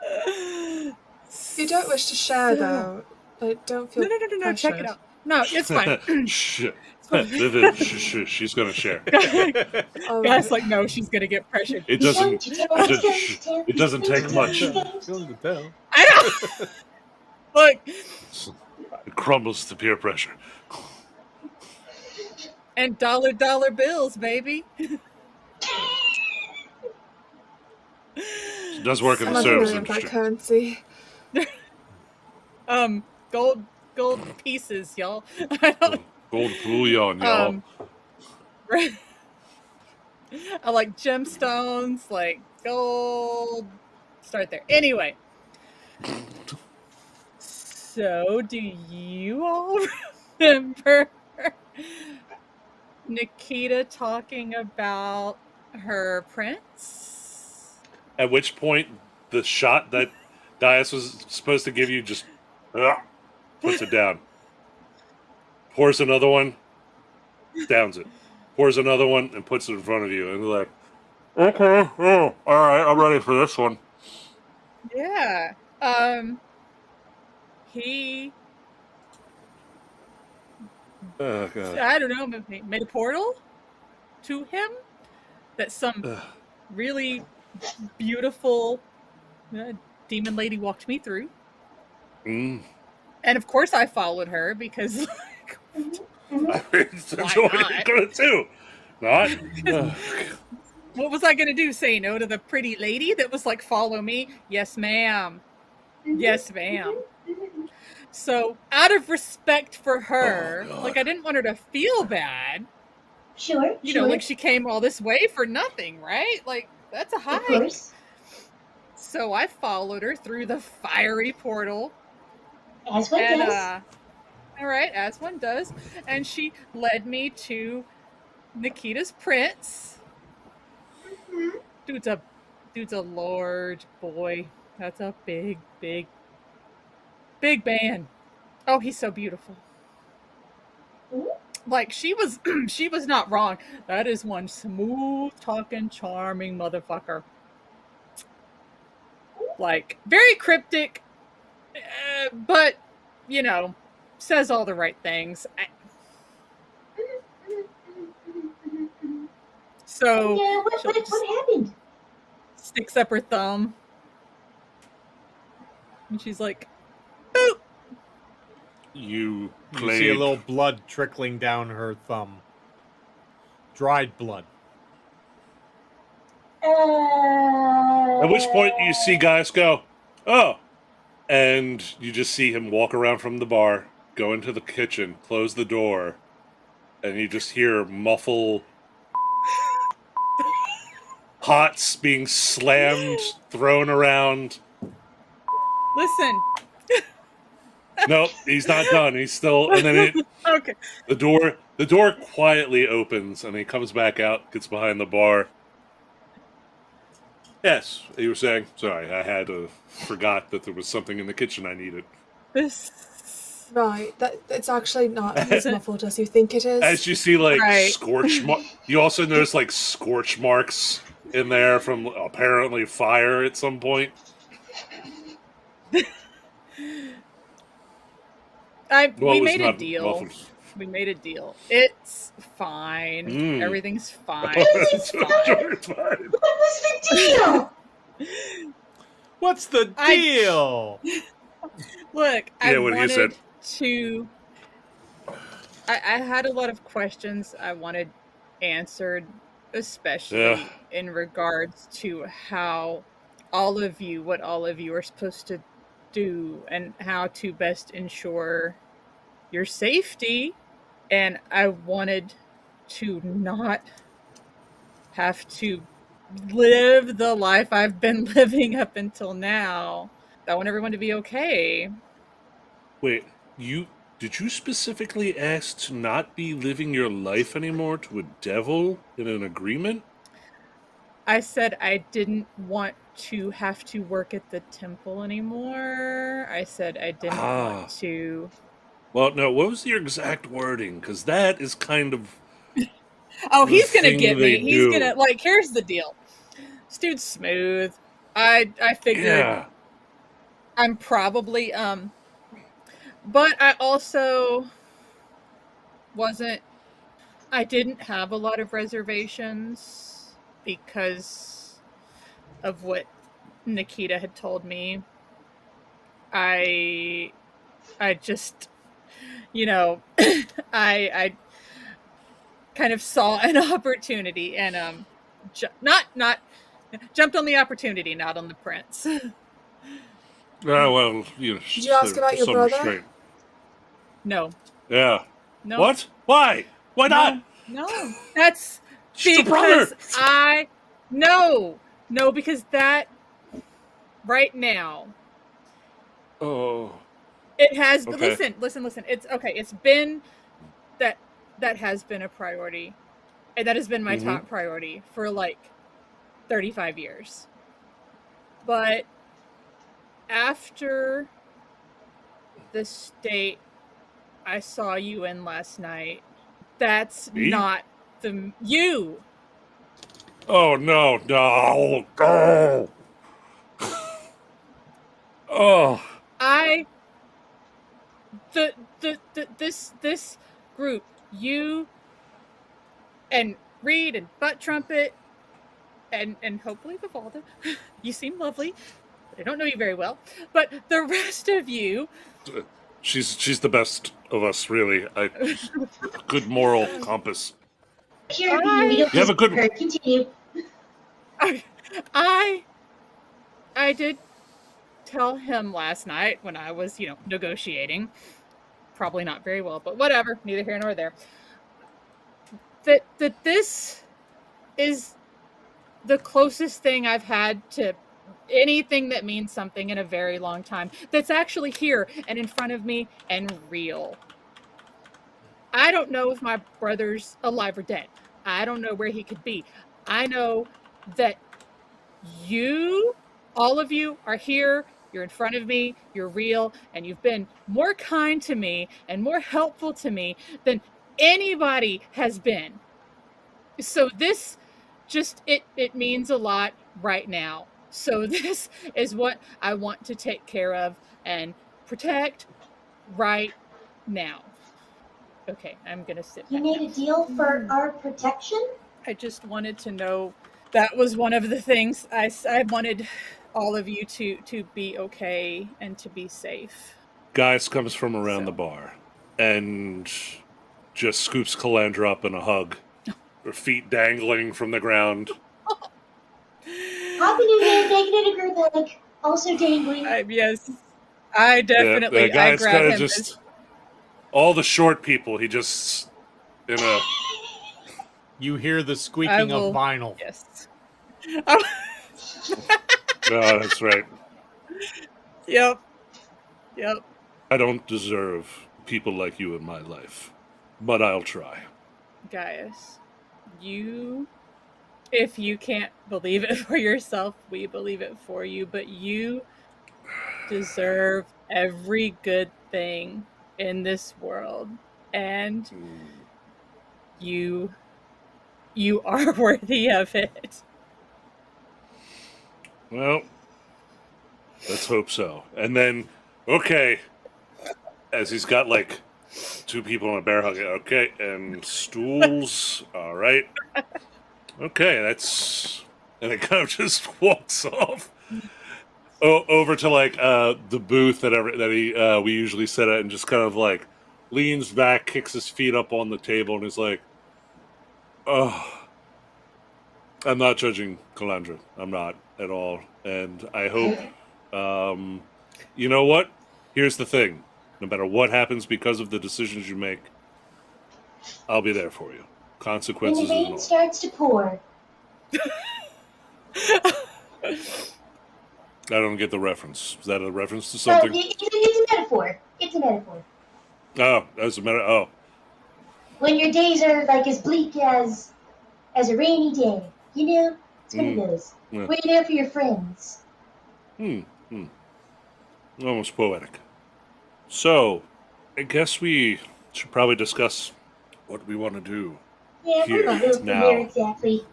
If you don't wish to share, though, I don't feel No. Check it pressured. out. No, it's fine. Shit. fine. Vivid, she's gonna share. Oh, Guys, right. like, no, she's gonna get pressured. It doesn't. It doesn't take much. Feeling to tell. I know. Look, It crumbles to peer pressure. and dollar bills, baby. It does work in I'm the not service familiar with that industry. currency. Gold pieces, y'all. I don't. Gold bullion, y'all. I like gemstones, like gold. Start there. Anyway. So, do you all remember Nikita talking about her prince? At which point, the shot that Dias was supposed to give you just puts it down. Pours another one, downs it. Pours another one and puts it in front of you. And they're like, okay, oh, all right, I'm ready for this one. Yeah. He, Oh, God. I don't know, made a portal to him that some Ugh. really beautiful demon lady walked me through. Mm. And of course I followed her because I mean, that's Why what not? you're going to do. Not? Ugh. what was I going to do? Say no to the pretty lady that was like, follow me? Yes, ma'am. Yes, ma'am. So out of respect for her, Oh, God. like I didn't want her to feel bad. Sure, You sure. know, like she came all this way for nothing, right? Like that's a of hike. course. So I followed her through the fiery portal. As one And does. all right, as one does. And she led me to Nikita's prince. Mhm. Dude's a large boy. That's a big man. Oh, he's so beautiful. Ooh. Like she was she was not wrong. That is one smooth talking, charming motherfucker. Like very cryptic, but you know, says all the right things. So Yeah, she'll just what happened? sticks up her thumb, and she's like, "Boop." You You played. see a little blood trickling down her thumb. Dried blood. At which point you see Gaius go, oh, and you just see him walk around from the bar, go into the kitchen, close the door, and you just hear muffle pots being slammed, thrown around. Listen. Nope, he's not done. He's still, and then Okay. the door quietly opens, and he comes back out, gets behind the bar. Yes, you were saying. Sorry, I had forgot that there was something in the kitchen I needed. This. Right, it's actually not as muffled as you think it is. As you see, like Right. you also notice like scorch marks in there from apparently fire at some point. We made a deal. We made a deal. It's fine. Everything's fine. It's fine. What was the deal? What's the deal? Look, Yeah, I what he wanted said. to. I had a lot of questions I wanted answered, especially in regards to how what all of you are supposed to do and how to best ensure your safety. And I wanted to not have to live the life I've been living up until now. I want everyone to be okay. Wait, did you specifically ask to not be living your life anymore to a devil in an agreement? I said I didn't want to have to work at the temple anymore. I said I didn't want to. Well, no, what was your exact wording? Because that is kind of... Oh, he's going to get me. they He's do. going to, like, here's the deal. This dude's smooth. I figured Yeah. I'm probably, but I also I didn't have a lot of reservations because of what Nikita had told me. I just, I kind of saw an opportunity and not jumped on the opportunity, not on the prince. Well, Did you ask about your brother? Restraint. No. Yeah. No. What? Why? Why not? No. That's She's a brother. because No, because that right now Oh. it has Okay. listen. It's okay. It's been that has been a priority. And that has been my top priority for like 35 years. But after the state I saw you in last night, that's Me? not you. Oh no! No! Oh! Oh! This group, you and Reed and Butt Trumpet and hopefully Vivalda, you seem lovely. I don't know you very well, but the rest of you. She's the best of us, really. Good moral compass. Here, we don't You have a good- her. Continue. I did tell him last night when I was, negotiating. Probably not very well, but whatever. Neither here nor there. That this is the closest thing I've had to anything that means something in a very long time. That's actually here and in front of me and real. I don't know if my brother's alive or dead. I don't know where he could be. I know that all of you are here. You're in front of me. You're real. And you've been more kind to me and more helpful to me than anybody has been. So this it means a lot right now. So this is what I want to take care of and protect right now. Okay, I'm going to sit You back made down. a deal for our protection? I just wanted to know that was one of the things I wanted all of you to be okay and to be safe. Guys comes from around the bar and just scoops Calandra up in a hug. Her feet dangling from the ground. Happy New Year, making it a group hug. Also dangling. Yes, I definitely. The guy's I grab kind him. of just all the short people. He just in a. You hear the squeaking of vinyl. Yes. Oh, Oh, that's right. yep. Yep. I don't deserve people like you in my life, but I'll try. Gaius, if you can't believe it for yourself, we believe it for you, but you deserve every good thing in this world. And you are worthy of it. Well, let's hope so. And then, okay, as he's got like two people on a bear hug. Okay, and stools. All right. Okay, that's. And it kind of just walks off over to like the booth that we usually sit at, and just kind of like leans back, kicks his feet up on the table, and is like, "Oh, I'm not judging Calandra. I'm not at all, and I hope. You know what? Here's the thing. No matter what happens because of the decisions you make, I'll be there for you. When Consequences the and rain all." starts to pour, I don't get the reference. Is that a reference to oh, something? it's a metaphor. It's a metaphor. Oh, that's a matter. Oh, When your days are like as bleak as a rainy day, you know, it's one of those. Yeah. Where you're there for your friends. Almost poetic. So, I guess we should probably discuss what we want to do. Yeah, Here, we're not built from now. there exactly.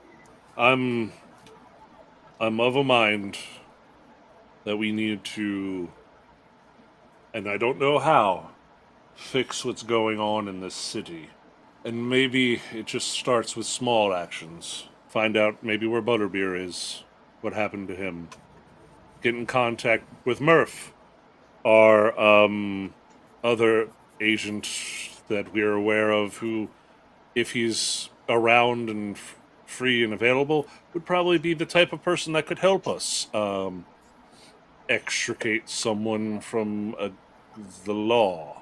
I'm of a mind that we need to, and I don't know how, fix what's going on in this city. And maybe it just starts with small actions. Find out maybe where Butterbeer is, what happened to him. Get in contact with Murph, our other agent that we're aware of, who, if he's around and free and available, would probably be the type of person that could help us extricate someone from the law.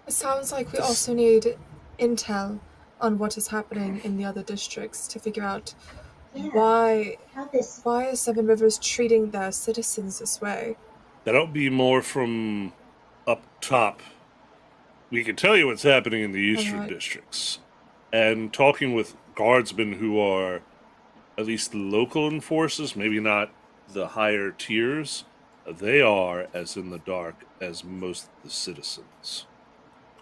It sounds like we also need intel on what is happening in the other districts to figure out Yeah. why is Seven Rivers treating their citizens this way. That'll be more from up top. We can tell you what's happening in the eastern Alright. districts. And talking with guardsmen who are at least local enforcers, maybe not the higher tiers, they are as in the dark as most of the citizens.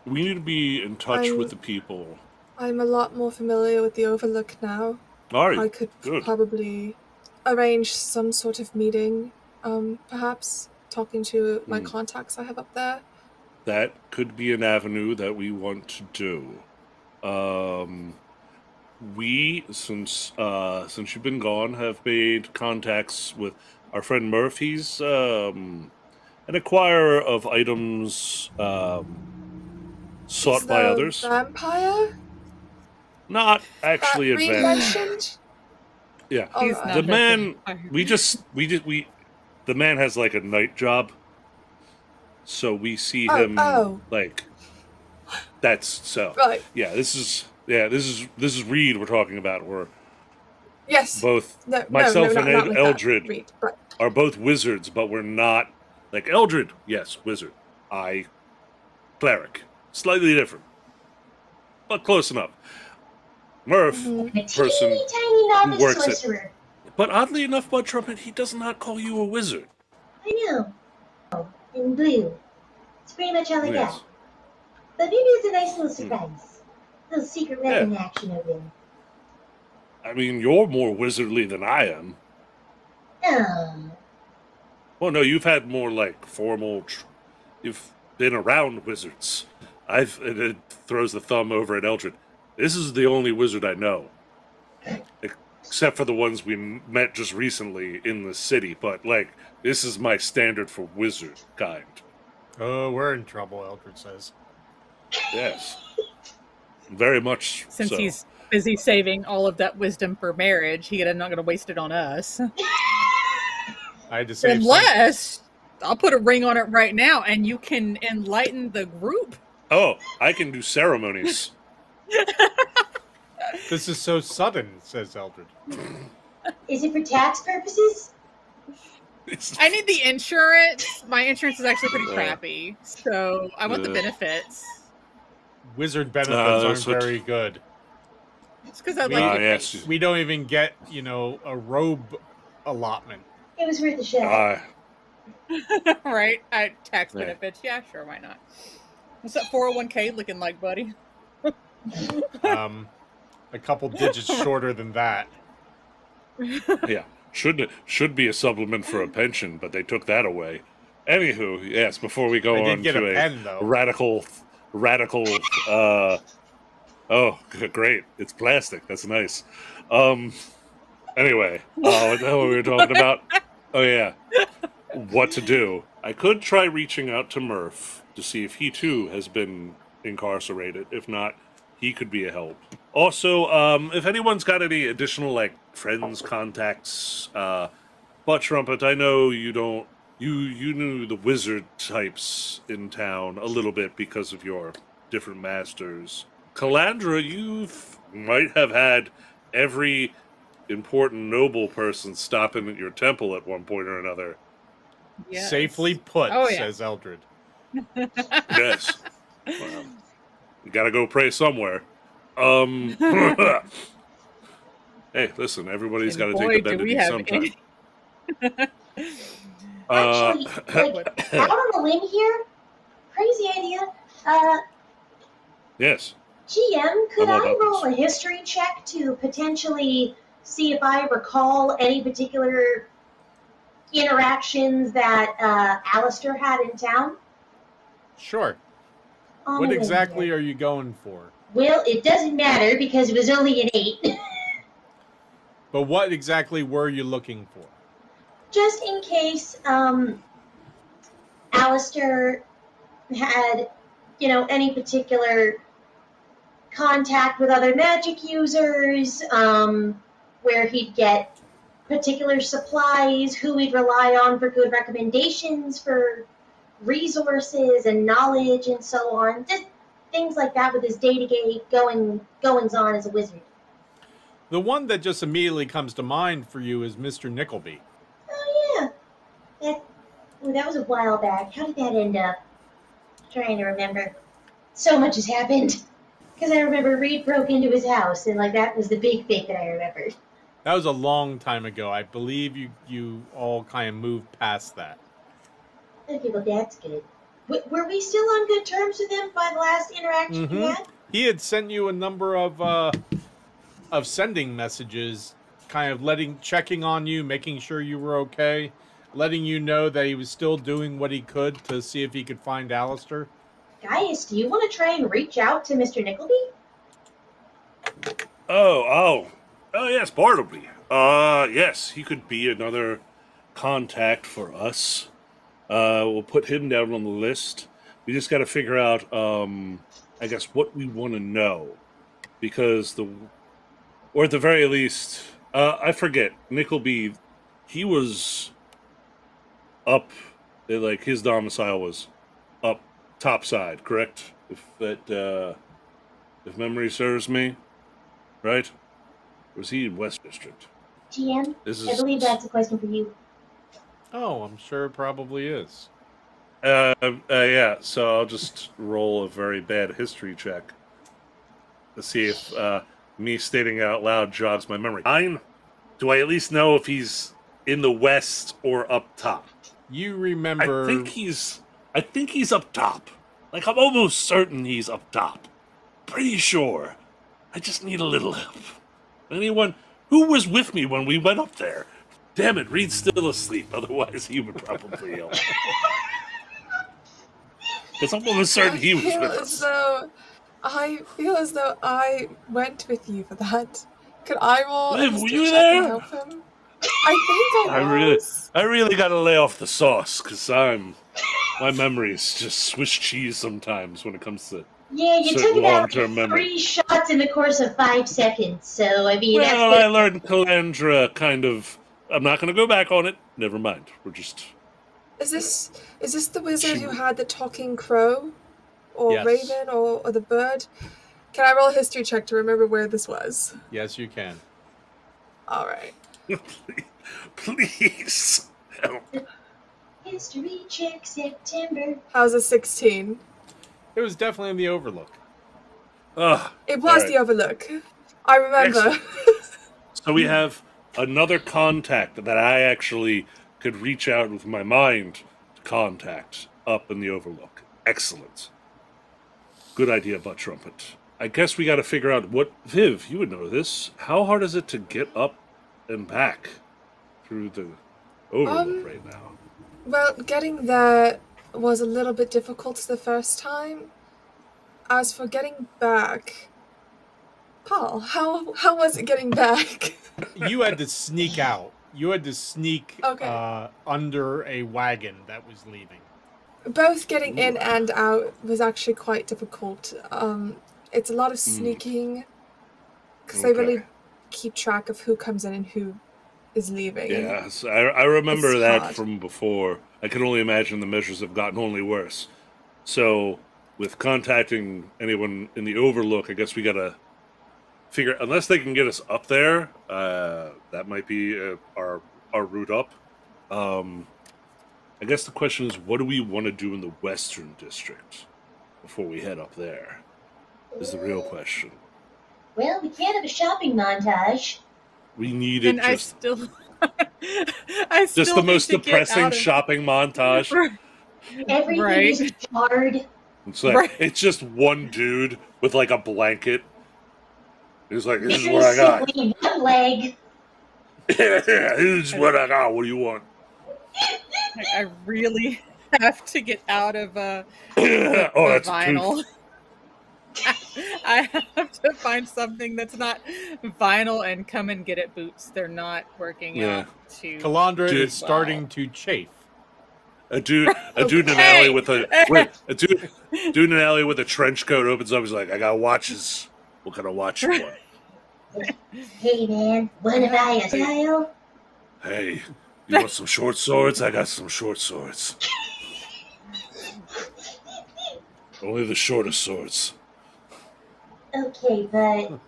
We need to be in touch with the people. I'm a lot more familiar with the Overlook now. Are you? I could Good. probably arrange some sort of meeting, perhaps talking to my contacts I have up there. That could be an avenue that we want to do. We, since you've been gone, have made contacts with our friend Murph. He's an acquirer of items sought Is by the others. Vampire? Not actually that Reed advanced. mentioned? Yeah, All He's right. not the a man. vampire. The man has like a night job, so we see Oh, him oh. like. That's so. Right. Yeah, this is Reed we're talking about. We're Yes. both No, myself no, and not like Eldred that. Reed. Right. are both wizards, but we're not like Eldred. Yes, wizard. I cleric. Slightly different, but close enough. Murph, Mhm. And a person teeny tiny novice works it. sorcerer. But oddly enough, Bud Trumpet, he does not call you a wizard. I know. In blue. It's pretty much all I Yes. got. But maybe it's a nice little surprise. A little secret weapon action over there. I mean, you're more wizardly than I am. Oh. Well, no, you've had more like formal. You've been around wizards. And it throws the thumb over at Eldred. This is the only wizard I know, except for the ones we met just recently in the city. But like, this is my standard for wizard kind. Oh, we're in trouble, Eldred says. Yes, very much. Since so. he's busy saving all of that wisdom for marriage, he's not going to waste it on us. I had to save Unless I'll put a ring on it right now, and you can enlighten the group. Oh, I can do ceremonies. This is so sudden, says Eldred. Is it for tax purposes? I need the insurance. My insurance is actually pretty crappy, so I want the benefits. Wizard benefits aren't very good. It's because I like yes. We don't even get, a robe allotment. It was worth a shot. Right? Tax benefits. Yeah, sure, why not? What's that 401k looking like, buddy? A couple digits shorter than that. Yeah. Should be a supplement for a pension, but they took that away. Anywho, yes, before we go on to a radical oh, great. It's plastic. That's nice. Anyway, what the hell were we talking about? Oh yeah. What to do. I could try reaching out to Murph to see if he too has been incarcerated. If not, he could be a help. Also, if anyone's got any additional friends, contacts, Butt Trumpet, I know you don't. You knew the wizard types in town a little bit because of your different masters. Calandra, you might have had every important noble person stopping at your temple at one point or another. Yes. Safely put, says Eldred. Yes. Well, you gotta go pray somewhere. Hey, listen, everybody's got to take the bend of sometime. Actually, out on the limb here, crazy idea. Yes. GM, could I roll a history check to potentially see if I recall any particular interactions that Alistair had in town? Sure. What exactly are you going for? Well, it doesn't matter because it was only an 8. But what exactly were you looking for? Just in case Alistair had, any particular contact with other magic users, where he'd get particular supplies, who he'd rely on for good recommendations for resources and knowledge and so on. Just things like that with his day-to-day goings-on as a wizard. The one that just immediately comes to mind for you is Mr. Nickleby. Oh, yeah. That was a while back. How did that end up? I'm trying to remember. So much has happened. Because I remember Reed broke into his house, and that was the big thing that I remembered. That was a long time ago. I believe you all kind of moved past that. Okay, well, that's good. Were we still on good terms with him by the last interaction we had? He had sent you a number of sending messages, kind of checking on you, making sure you were okay, letting you know that he was still doing what he could to see if he could find Alistair. Gaius, do you want to try and reach out to Mr. Nickleby? Oh, yes, Bartleby. Yes, he could be another contact for us. We'll put him down on the list. We just got to figure out, I guess, what we want to know. Because or at the very least, I forget, Nickleby, he was up, his domicile was up top side, correct? If memory serves me, right? Or was he in West District? GM, I believe that's a question for you. Oh, I'm sure it probably is. Yeah, so I'll just roll a very bad history check to see if me stating it out loud jogs my memory. 9? Do I at least know if he's in the west or up top? You remember... I think he's up top. I'm almost certain he's up top. Pretty sure. I just need a little help. Anyone who was with me when we went up there? Damn it, Reed's still asleep. Otherwise, he would probably help. Because I'm almost certain he was with us. I feel as though I went with you for that. Could I roll a Liv, were history you check there? and help him? I think I was. I really got to lay off the sauce because my memory is just Swiss cheese sometimes when it comes to Yeah, you took about memory. 3 shots in the course of 5 seconds. So I mean, well, I learned Calandra kind of. I'm not going to go back on it. Never mind. We're just. Is this the wizard who had the talking crow, or yes. raven, or the bird? Can I roll a history check to remember where this was? Yes, you can. All right. Please help. History check September. How's a 16? It was definitely in the Overlook. It was right. the Overlook. I remember. Excellent. So we have another contact that I actually could reach out with my mind to contact up in the Overlook. Excellent. Good idea, Butt Trumpet. I guess we got to figure out what... Viv, you would know this. How hard is it to get up and back through the Overlook right now? Well, getting there was a little bit difficult the first time. As for getting back... Paul, how was it getting back? You had to sneak out. You had to sneak Okay. under a wagon that was leaving. Both getting in and out was actually quite difficult. It's a lot of sneaking, because they really keep track of who comes in and who is leaving. Yes, I remember It's that hard. from before. I can only imagine the measures have gotten only worse. So, with contacting anyone in the Overlook, I guess we gotta figure, unless they can get us up there, that might be our route up. I guess the question is, what do we want to do in the Western District before we head up there? Is the real question. Well, we can't have a shopping montage. We need it And I just still the most need to get depressing out of- shopping montage. Everything Right. is charred. It's like Right. it's just one dude with like a blanket. He's like, "This is There's what I got. simply one leg. This is what I got. What do you want?" I really have to get out of Oh, the that's a vinyl. I have to find something that's not vinyl and come and get it boots. They're not working Yeah. out to Calandra Dude. is starting to chafe. A dude in an Hey! alley with a dude in an alley with a trench coat opens up. He's like, "I got watches. What kind of watch you want?" Hey, man, wanna buy a tile? Hey, you want some short swords? I got some short swords. Only the shortest swords. Okay, but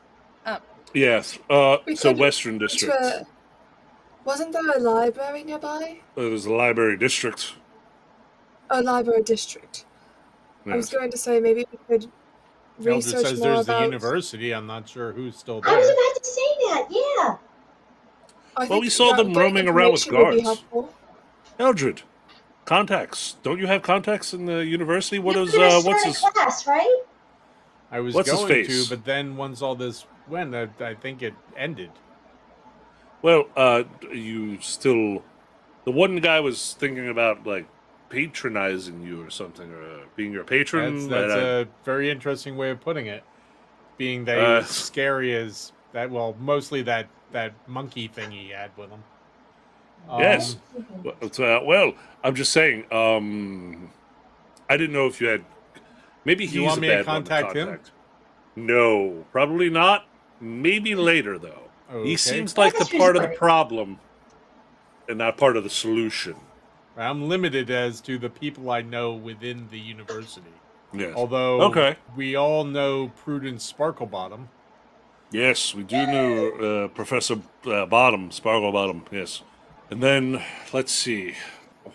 Yes. We So could- Western District. Wasn't there a library nearby? There's a library district. A library district. I was Yes. going to say maybe we could Eldred research says more there's about... the university. I'm not sure who's still I was there. about to say that, yeah. I Well, think we saw them getting roaming around with information would be guards. helpful. Eldred, contacts. Don't you have contacts in the university? What You is were gonna what's start his? a class, right? I was What's his going face? to, but then once all this went, I think it ended. Well, you still. The one guy was thinking about like patronizing you or something, or being your patron. That's and a very interesting way of putting it. Being that he Uh, was scary as that. Well, mostly that monkey thing he had with him. Yes. Well, I'm just saying. I didn't know if you had. Maybe he's You want a me to bad one contact him? contact. No, probably not. Maybe later though. Okay. He seems like the That's part of the right. problem, and not part of the solution. I'm limited as to the people I know within the university. Yes. Although Okay. we all know Prudence Sparklebottom. Yes, we do know Professor Bottom, Sparkle Bottom. Yes, and then let's see.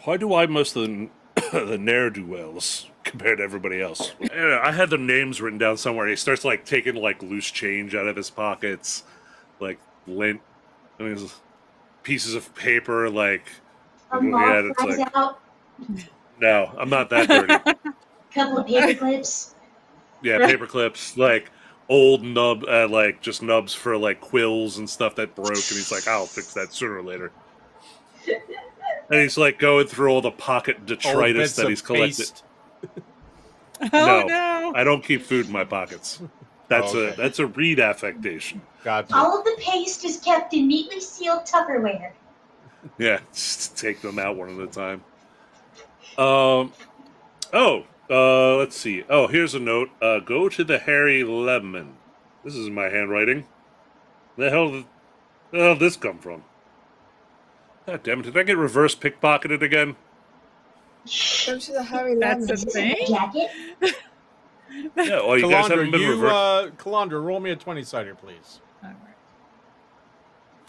Why do I most of the the ne'er do wells compared to everybody else? I had their names written down somewhere. He starts like taking like loose change out of his pockets, like lint, I mean, pieces of paper. Like A looking moth at it, it's flies like, out, no, I'm not that dirty. couple of paper clips. Yeah, paper clips, like old nub, like just nubs for like quills and stuff that broke, and he's like, "I'll fix that sooner or later." And he's like going through all the pocket Old detritus bits that of he's collected. paste. Oh No. no! I don't keep food in my pockets. That's Okay. that's a read affectation. Gotcha. All of the paste is kept in neatly sealed Tupperware. Yeah, just take them out one at a time. Let's see. Oh, here's a note. Go to the Harry Lemon. This is my handwriting. The hell did this come from? God damn it! Did I get reverse pickpocketed again? Go to the Harry That's Lemon. a Is this in thing? your jacket? Yeah. Oh, you guys haven't Calandra, been reversed. Calandra, roll me a 20-sider, please. All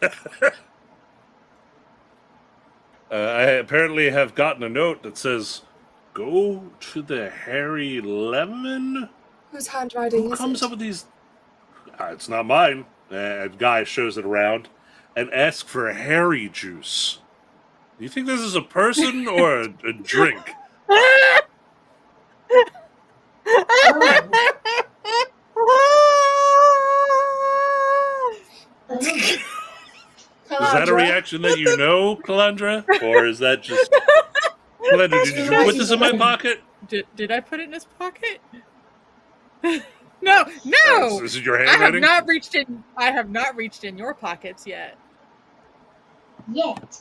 right. I apparently have gotten a note that says, "Go to the Hairy Lemon." Whose handwriting Who is comes it? up with these? It's not mine. And guy shows it around and asks for a hairy juice. Do you think this is a person or a drink? Oh, oh. Is that a Calandra? reaction that you know, Calandra? Or is that just... Calandra, did you put this in my pocket? Did I put it in his pocket? No. This is your I have handwriting? not reached in. I have not reached in your pockets yet. Yet.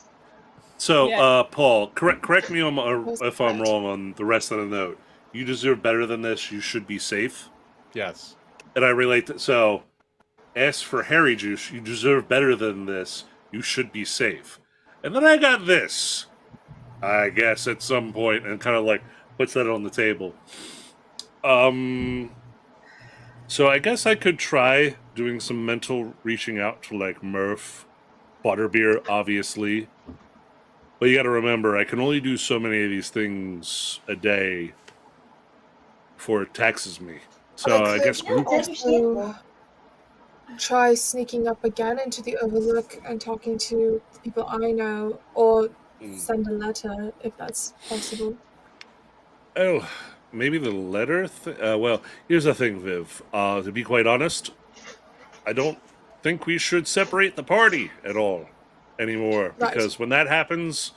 So, Yeah. Paul, correct me if I'm wrong on the rest of the note. You deserve better than this. You should be safe. Yes. And I relate to... So, ask for hairy juice. You deserve better than this. You should be safe. And then I got this, I guess, at some point, and kind of like puts that on the table. So I guess I could try doing some mental reaching out to, like, Murph, Butterbeer, obviously. But you gotta remember, I can only do so many of these things a day before it taxes me. So I guess No, it's understandable. Try sneaking up again into the Overlook and talking to people I know, or send a letter if that's possible. Oh, maybe the letter? Well, here's the thing, Viv. To be quite honest, I don't think we should separate the party at all anymore. Right. Because when that happens,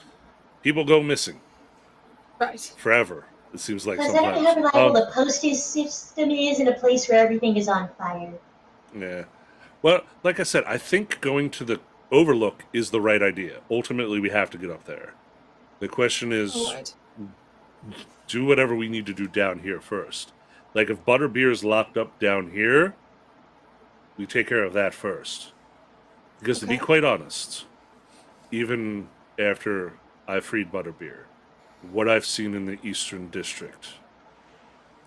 people go missing Right. forever. It seems like Plus, I don't know how sometimes. reliable the postage system is in a place where everything is on fire. Yeah. Well, like I said, I think going to the Overlook is the right idea. Ultimately, we have to get up there. The question is, Alright. do whatever we need to do down here first. Like, if Butterbeer is locked up down here, we take care of that first. Because to be Okay. quite honest, even after I freed Butterbeer, what I've seen in the Eastern District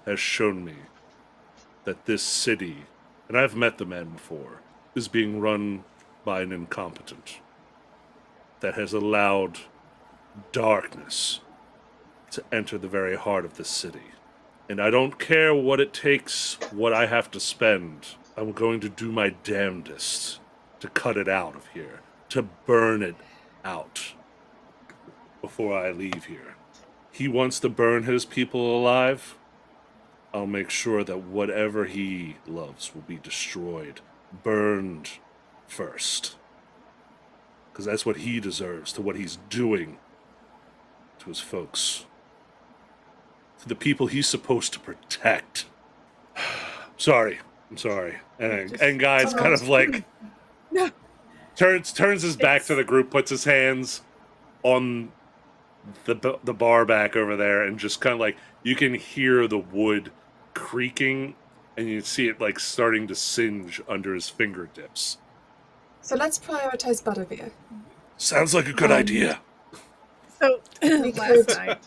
has shown me that this city, and I've met the man before, is being run by an incompetent that has allowed darkness to enter the very heart of this city. And I don't care what it takes, what I have to spend. I'm going to do my damnedest to cut it out of here, to burn it out before I leave here. He wants to burn his people alive. I'll make sure that whatever he loves will be destroyed, burned first. Because that's what he deserves, to what he's doing to his folks. To the people he's supposed to protect. I'm sorry. And guys kind of like turns his back to the group, puts his hands on the bar back over there, and just kind of like, you can hear the wood creaking, and you see it like starting to singe under his fingertips. So let's prioritize Butterbeer. Sounds like a good idea. So We last could- night,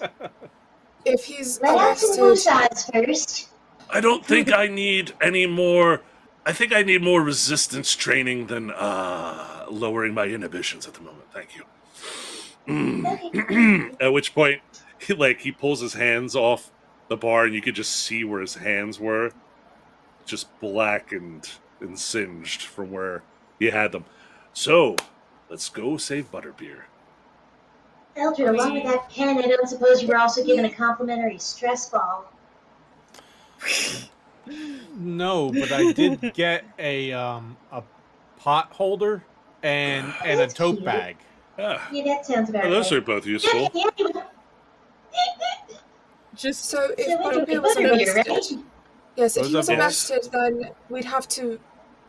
If he's Let out some arrested, woosahs first. I don't think I need any more. I think I need more resistance training than lowering my inhibitions at the moment. Thank you. Okay. At which point, he pulls his hands off the bar, and you could just see where his hands were, just blackened and singed from where he had them. So, let's go save Butterbeer. Eldred, along with that pen, I don't suppose you were also given a complimentary stress ball. No, but I did get a pot holder and a tote cute. bag. Ah, Yeah, that sounds about well, those right. are both useful. just so if So wait, Butterbeer was Butterbeer, arrested, right? yes, if Those he are was both- arrested, then we'd have to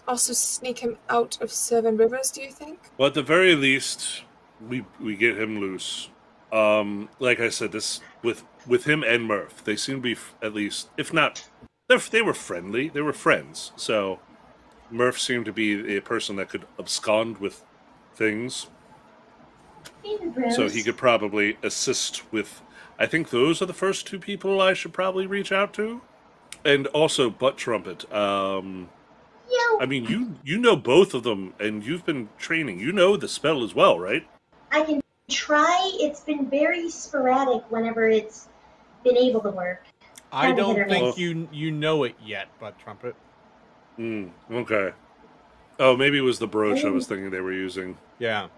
also sneak him out of Seven Rivers. Do you think? Well, at the very least, we get him loose. Like I said, this with him and Murph, they seem to be at least, if not, they were friendly. They were friends. So Murph seemed to be a person that could abscond with things. So he could probably assist with. I think those are the first two people I should probably reach out to, and also Butt Trumpet. I mean, you know both of them, and you've been training. You know the spell as well, right? I can try. It's been very sporadic whenever it's been able to work. I Kinda hit or don't think miss. you know it yet, Butt Trumpet. Okay. Oh, maybe it was the brooch I was thinking they were using. Yeah.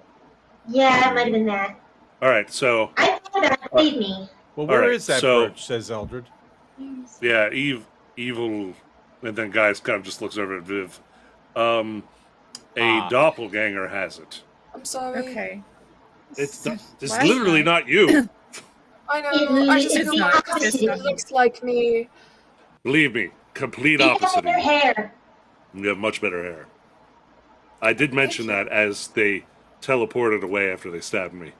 Yeah, it might have been that. All right, so I know that, believe me. Well, where right, is that so- brooch? Says Eldred. yeah, evil, and then guys kind of just looks over at Viv. A doppelganger has it. I'm sorry. Okay. It's Why? literally not you. I know. I just It's feel not- like it's it not. looks like me. Believe me, complete You have opposite of their you. hair. You have much better hair. I did mention that as they teleported away after they stabbed me.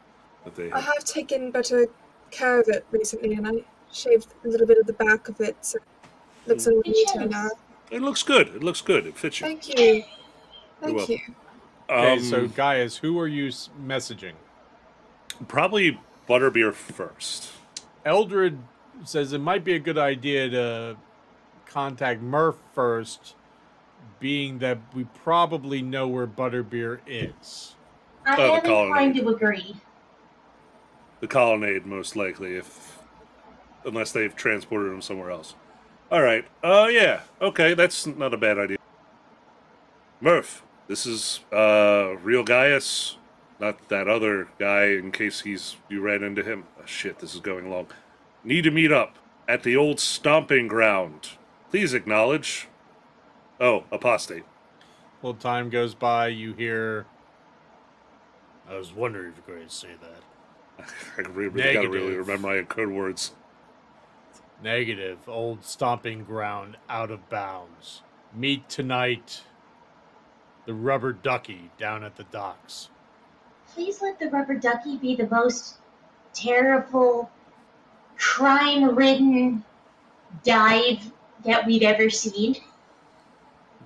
That they I had. have taken better care of it recently, and I shaved a little bit of the back of it, so it looks a little neater now. It looks good. It looks good. It fits you. Thank you. Thank welcome. you. Okay, so Gaius, who are you messaging? Probably Butterbeer first. Eldred says it might be a good idea to contact Murph first, being that we probably know where Butterbeer is. I the am inclined colonnade. to agree. The colonnade, most likely, unless they've transported him somewhere else. All right. Yeah. Okay, that's not a bad idea. Murph, this is real Gaius, not that other guy. In case you ran into him. Oh, shit, this is going long. Need to meet up at the old stomping ground. Please acknowledge. Oh, apostate. Well, time goes by, you hear... I was wondering if you're going to say that. I really gotta really Negative. remember my code words. Negative. Old stomping ground out of bounds. Meet tonight. The rubber ducky down at the docks. Please let the rubber ducky be the most terrible, crime-ridden dive that we've ever seen.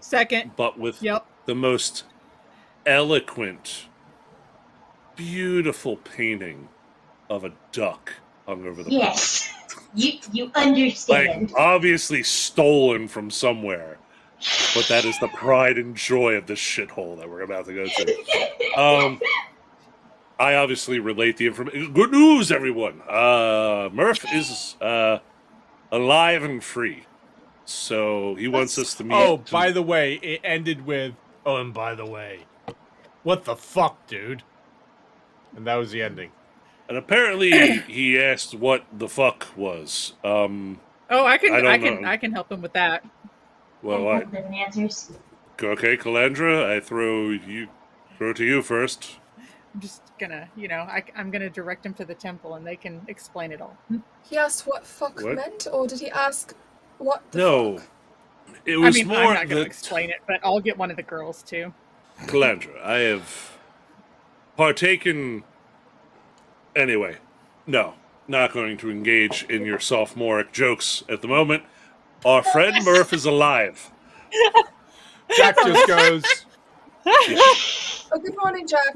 Second. But with Yep. the most eloquent, beautiful painting of a duck hung over the Yes, you like understand. obviously stolen from somewhere. But that is the pride and joy of this shithole that we're about to go to. I obviously relate the information. Good news, everyone! Murph is alive and free, so he wants us to meet. Oh, by the way, it ended with, oh, and by the way, what the fuck, dude? And that was the ending. And apparently he asked what the fuck was. Oh, I don't know. can help him with that. Well, I, Different answers. okay, Calandra, I throw to you first. I'm just gonna, I'm gonna direct him to the temple, and they can explain it all. He asked what fuck What? meant, or did he ask what the No, fuck? it was I'm more not gonna that explain it, but I'll get one of the girls too. Calandra, I have partaken. Anyway, no, not going to engage in your sophomoric jokes at the moment. Our friend Murph is alive. Jack just goes, Oh, good morning, Jack.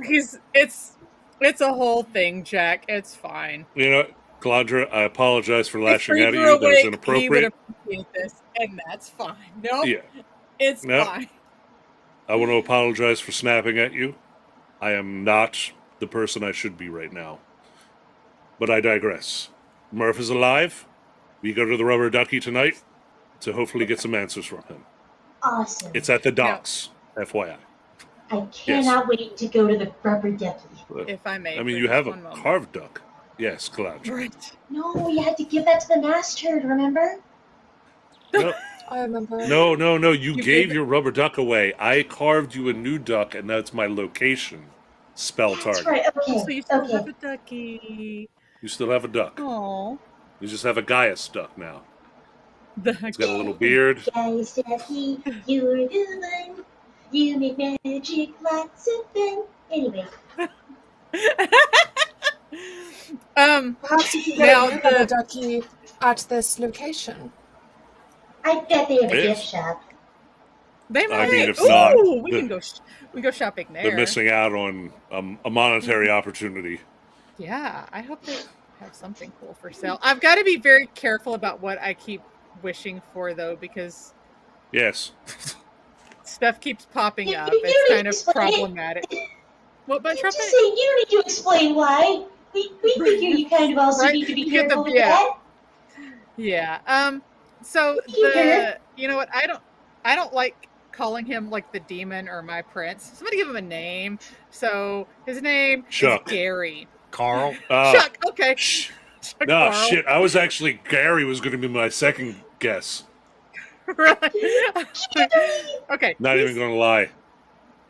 It's a whole thing, Jack. It's fine. You know, Calandra, I apologize for If lashing we out at were you. That was awake, he would inappropriate. appreciate this, and that's fine. No, Yeah, it's No. fine. I want to apologize for snapping at you. I am not the person I should be right now. But I digress. Murph is alive. We go to the rubber ducky tonight to hopefully get some answers from him. Awesome. It's at the docks, FYI. I cannot wait to go to the rubber ducky. If I may. I mean, for you have a one moment. carved duck. Yes, Calandra. Right. No, you had to give that to the master, remember? No, I remember. no. You gave gave it- your rubber duck away. I carved you a new duck, and that's my location spell That's target. right, okay. So you still okay. have a ducky. You still have a duck. Oh, You just have a Gaius duck now. the It's got a little beard. Guys, ducky, you're the one. You make magic lots of fun. Anyway, Perhaps you can Now, get a rubber ducky at this location. I bet they have a Yes. gift shop. They might. mean, if Ooh, not, we can go. We go shopping there. They're missing out on a monetary opportunity. Yeah, I hope they have something cool for sale. I've got to be very careful about what I keep wishing for, though, because Yes. stuff keeps popping up. You It's kind of explain it. problematic. What bunch I'm trumpet? just saying, you don't need to explain why. We figure you kind of also Right, need to be you get careful the- with yeah. that. Yeah. So you know what? I don't like calling him like the demon or my prince. Somebody give him a name. So his name Chuck. is Gary. Carl. Chuck. Okay. Shh. Chuck No, Carl. shit. I was actually Gary was going to be my second guess. Right. Okay. Not even going to lie.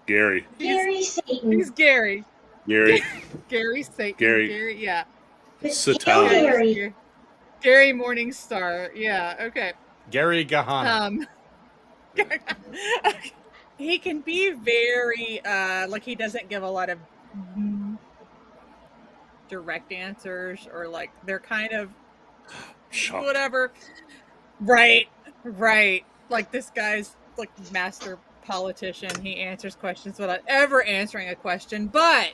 Gary. Gary Satan. He's Gary. Gary. Gary Satan. Gary. Yeah. Satan. Gary. Gary Morningstar. Yeah. Okay. Gary Gahana. He can be very like he doesn't give a lot of direct answers, or like they're kind of Shock. whatever. Right. Like this guy's like master politician. He answers questions without ever answering a question. But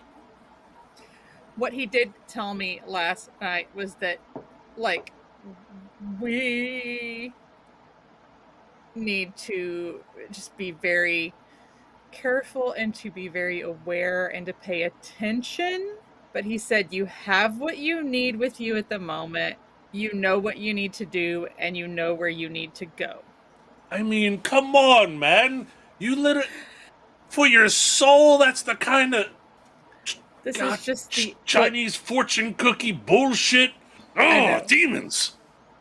what he did tell me last night was that like we need to just be very careful and to be very aware and to pay attention. But he said you have what you need with you at the moment. You know what you need to do, and you know where you need to go. I mean, come on, man. You literally, for your soul, that's the kind of This is just the Chinese fortune cookie bullshit. I Oh, know. demons.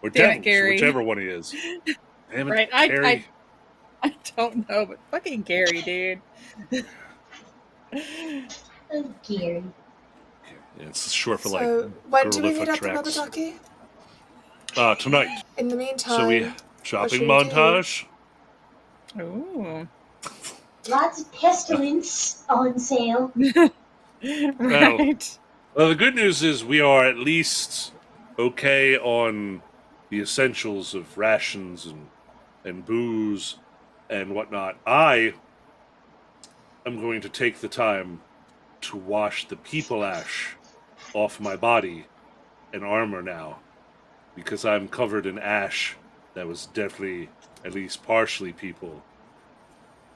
Or Damn it, devils, Gary. whichever one he is. Damn it, Right, Gary. I don't know, but fucking Gary, dude. Oh, Gary. Yeah, it's short for So, when do we gorilla meet foot at the Rubber tracks. Ducky? Tonight. In the meantime, So we shopping should we do? montage. Ooh. Lots of pestilence on sale. Right. Well, the good news is we are at least okay on the essentials of rations and booze and whatnot. I am going to take the time to wash the people ash off my body and armor now, because I'm covered in ash that was definitely at least partially people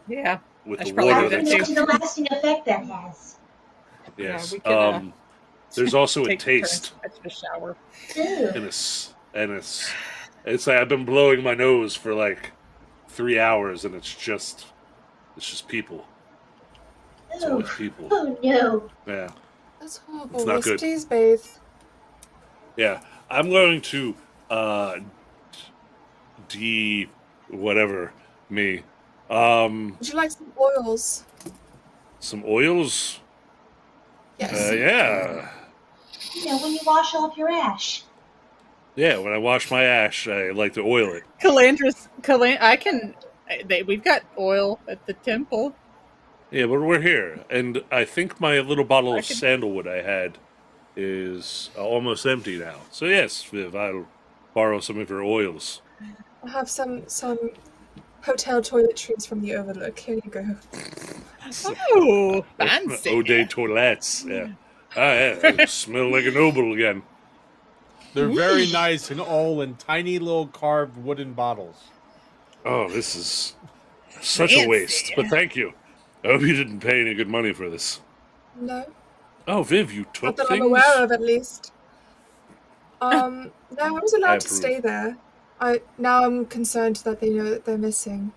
Yeah. with I the should probably I water do can that that's too. imagine the lasting effect that has. yes. we could, there's also a Take turns taste. to fetch a shower. Ew. And it's like I've been blowing my nose for like 3 hours, and it's just people. It's Ew. always people. Oh no. Yeah, That's horrible. It's not Yes, good. please bathe. yeah. I'm going to whatever me. Would you like some oils? Some oils. Yes. Yeah, You know, when you wash off your ash. yeah. When I wash my ash, I like to oil it. We've got oil at the temple. Yeah, but we're here, and I think my little bottle I of could- sandalwood I had is almost empty now. So yes, Viv, I'll borrow some of your oils. I have some hotel toiletries from the Overlook. Here you go. Oh, fancy. Eau de toilettes. Yeah. Ah, yeah. They smell like a noble again. They're very nice and all in tiny little carved wooden bottles. Oh, this is such a waste. But thank you. I hope you didn't pay any good money for this. No, Oh, Viv, you not took that things? I'm aware of, at least. No, I was allowed to approve. stay there. I'm concerned that they know that they're missing.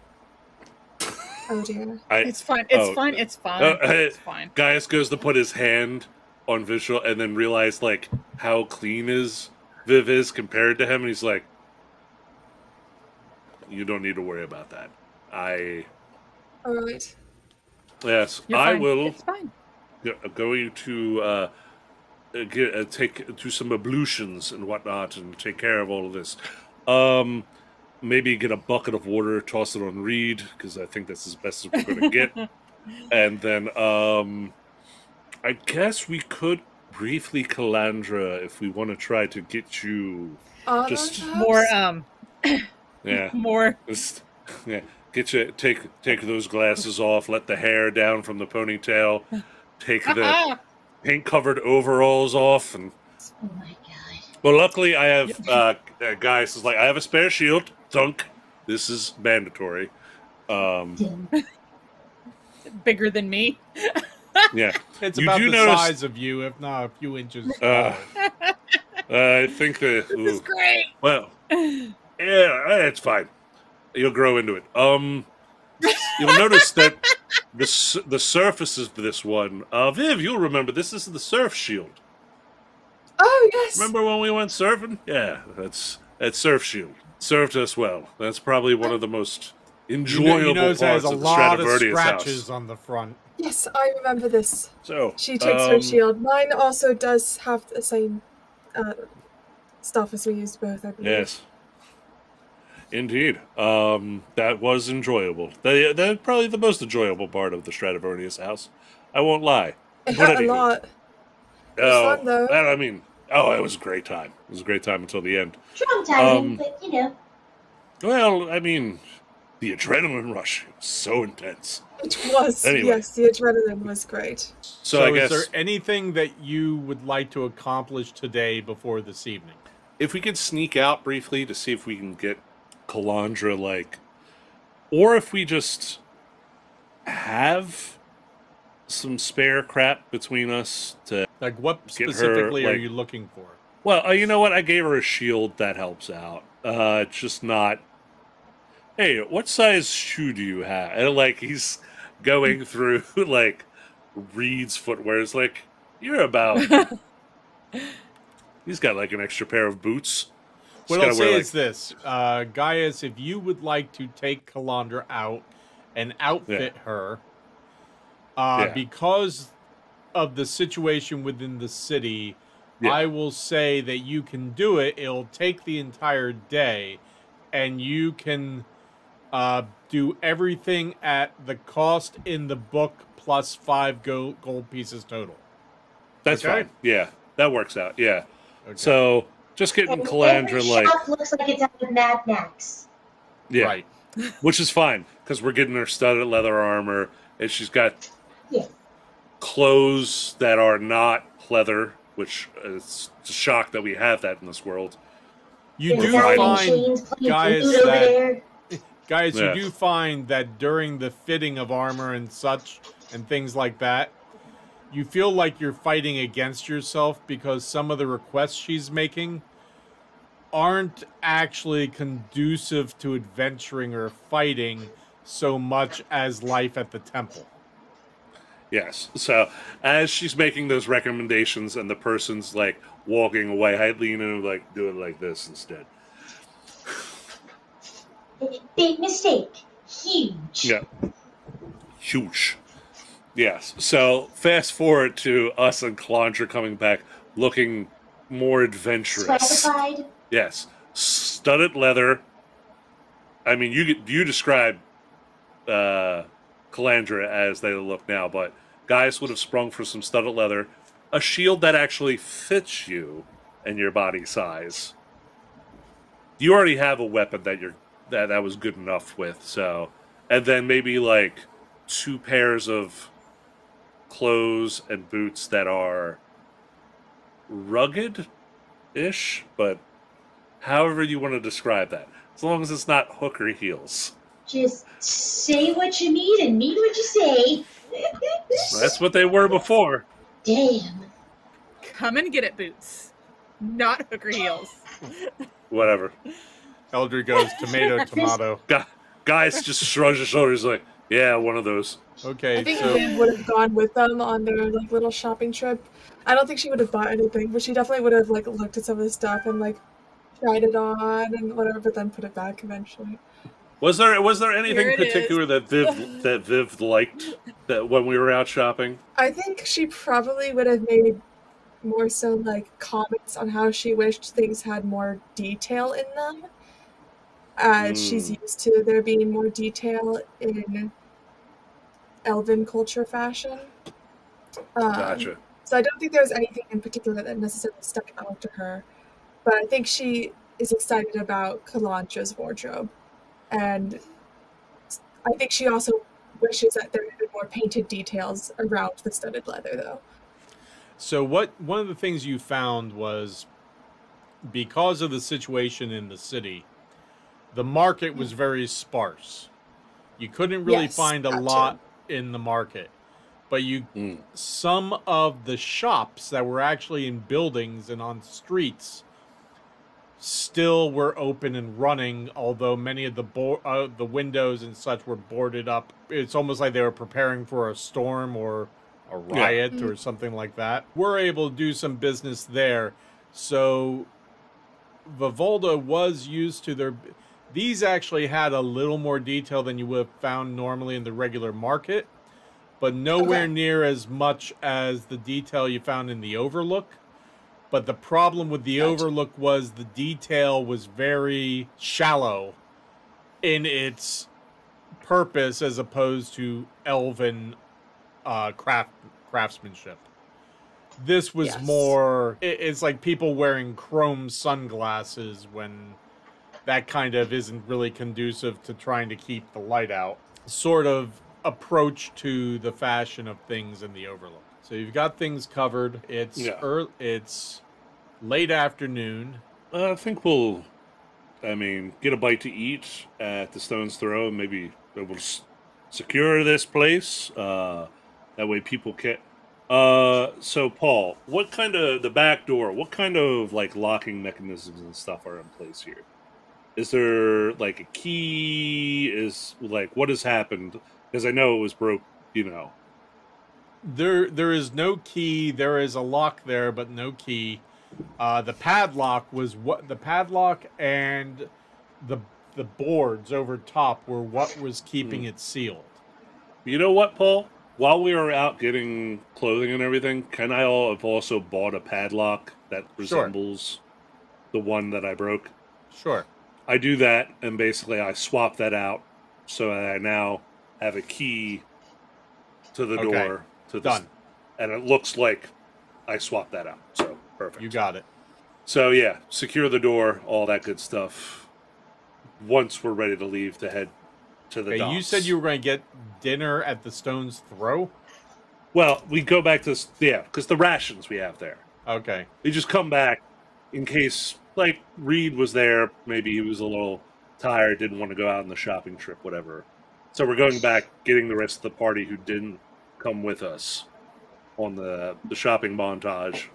Oh dear. It's fine. It's Oh, fine. It's fine. hey, It's fine. Gaius goes to put his hand on Visual and then realize like how clean Viv is compared to him, and he's like, "You don't need to worry about that. All right. Yes, You're I fine. will. It's fine. Going to do some ablutions and whatnot and take care of all of this. Maybe get a bucket of water, toss it on Reed, because I think that's as best as we're going to get. And then I guess we could briefly Calandra if we want to try to get you Armor, Just perhaps? More yeah more just yeah get you take those glasses off, let the hair down from the ponytail, take the paint covered overalls off, and Oh my god. well, luckily I have guys is like I have a spare shield. Thunk. This is mandatory. Dim. bigger than me. Yeah. It's You about do the notice- size of you, if not a few inches Uh, taller. I think that. This is great. Well, yeah, it's fine. You'll grow into it. You'll notice that the surfaces of this one, Viv, you'll remember this is the surf shield. Oh yes. Remember when we went surfing? Yeah, that's surf shield. Served us well. That's probably one of the most enjoyable You notice it has parts a of the lot of Stradivardius scratches house. on the front. Yes, I remember this. So She takes her shield. Mine also does have the same stuff as we used both, I believe. Yes. Indeed. That was enjoyable. That's probably the most enjoyable part of the Stradivardius house. I won't lie. It But hurt a anywho. lot. It was fun, though. It was a great time. It was a great time until the end. Traumatizing, but you know. Well, I mean, the adrenaline rush was so intense. It was. Anyway. Yes, the adrenaline was great. So I guess is there anything that you would like to accomplish today before this evening? if we could sneak out briefly to see if we can get Calandra, or if we just have some spare crap between us to... Like, what Get her, specifically are like- you looking for? Well, you know what? I gave her a shield. That helps out. It's just not... Hey, what size shoe do you have? And, he's going through, Reed's footwear. It's you're about... He's got, an extra pair of boots. What Just I'll gotta say wear, is this. Gaius, if you would like to take Calandra out and outfit her, Yeah. because of the situation within the city, Yeah. I will say that you can do it. It'll take the entire day, and you can do everything at the cost in the book plus 5 gold pieces total. That's Okay. fine. Yeah, that works out. Yeah. Okay. So, just getting And Calandra, every shop looks like it's out of Mad Max. yeah, Right. which is fine because we're getting her studded leather armor, and she's got Yeah. clothes that are not leather, which is a shock that we have that in this world. You do Designing find, machines playing Gaius, flute over that there. Guys, Yeah. you do find that during the fitting of armor and such and things like that, you feel like you're fighting against yourself because some of the requests she's making aren't actually conducive to adventuring or fighting so much as life at the temple. Yes. So, as she's making those recommendations, and the person's walking away, I lean in and do it like this instead. Big mistake. Huge. Yeah. Huge. Yes. So fast forward to us and Calandra coming back looking more adventurous. Stratified. Yes. Studded leather. I mean, you describe Calandra as they look now, but Gaius would have sprung for some studded leather, a shield that actually fits you and your body size. You already have a weapon that was good enough with, so, and then maybe 2 pairs of clothes and boots that are rugged-ish, but however you want to describe that, as long as it's not hooker heels. Just say what you need and mean what you say. That's what they were before. Damn. Come and get it, boots. Not hooker heels. Whatever. Eldred goes, tomato, tomato. Gaius just shrugs his shoulders yeah, one of those. Okay, I think so Viv would have gone with them on their little shopping trip. I don't think she would have bought anything, but she definitely would have looked at some of the stuff and tried it on and whatever, but then put it back eventually. Was there anything Here it particular that Viv liked that when we were out shopping? I think she probably would have made more so comments on how she wished things had more detail in them. She's used to there being more detail in Elven culture fashion. Gotcha. So I don't think there was anything in particular that necessarily stuck out to her. But I think she is excited about Calandra's wardrobe. And I think she also wishes that there had been more painted details around the studded leather, though. So one of the things you found was, because of the situation in the city, the market was very sparse. You couldn't really Yes, find a that too. lot in the market. But some of the shops that were actually in buildings and on streets still were open and running, although many of the windows and such were boarded up. It's almost like they were preparing for a storm or a riot or something like that. We're able to do some business there. So Vivalda was used to their... These actually had a little more detail than you would have found normally in the regular market, but nowhere near as much as the detail you found in the Overlook. But the problem with the Overlook was the detail was very shallow in its purpose as opposed to elven craftsmanship. This was more... It's like people wearing chrome sunglasses when that kind of isn't really conducive to trying to keep the light out. Sort of approach to the fashion of things in the Overlook. So you've got things covered. It's it's late afternoon. I think we'll, get a bite to eat at the Stone's Throw. Maybe we'll secure this place. That way people can... so Paul, what kind of... The back door, what kind of, locking mechanisms and stuff are in place here? Is there, a key? What has happened? Because I know it was broke, There is no key. There is a lock there, but no key. The padlock and the boards over top were what was keeping it sealed. You know what, Paul? While we were out getting clothing and everything, can I have also bought a padlock that resembles the one that I broke? Sure. I do that, and basically I swap that out, so I now have a key to the door. Done. And it looks like I swapped that out, so perfect. You got it. So yeah, secure the door, all that good stuff. Once we're ready to leave to head to the docks. You said you were going to get dinner at the Stone's Throw? Well, we go back to... Yeah, because the rations we have there. Okay. We just come back in case... Reed was there, maybe he was a little tired, didn't want to go out on the shopping trip, whatever. So we're going back, getting the rest of the party who didn't come with us on the shopping montage,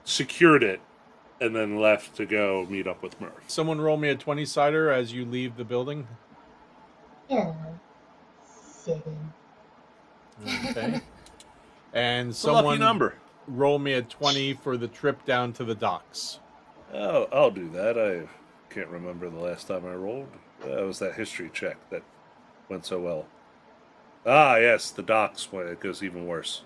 secured it, and then left to go meet up with Murph. Someone roll me a 20-sider as you leave the building. Yeah. 7. Okay. And It's a lucky number. Roll me a 20 for the trip down to the docks. Oh, I'll do that. I can't remember the last time I rolled. That was that history check that went so well. Ah, yes, the docks, it goes even worse.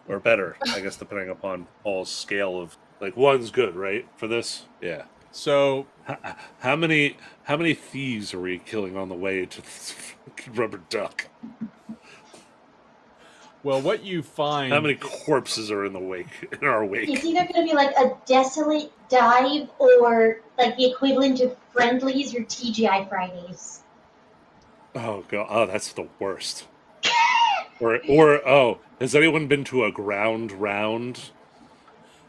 Or better, I guess, depending upon Paul's scale of... one's good, right, for this? Yeah. So... How many thieves are we killing on the way to Rubber Duck? Well, what you find... How many corpses are in our wake? It's either going to be a desolate dive or the equivalent of Friendlies or TGI Fridays. Oh god! Oh, that's the worst. or has anyone been to a ground round?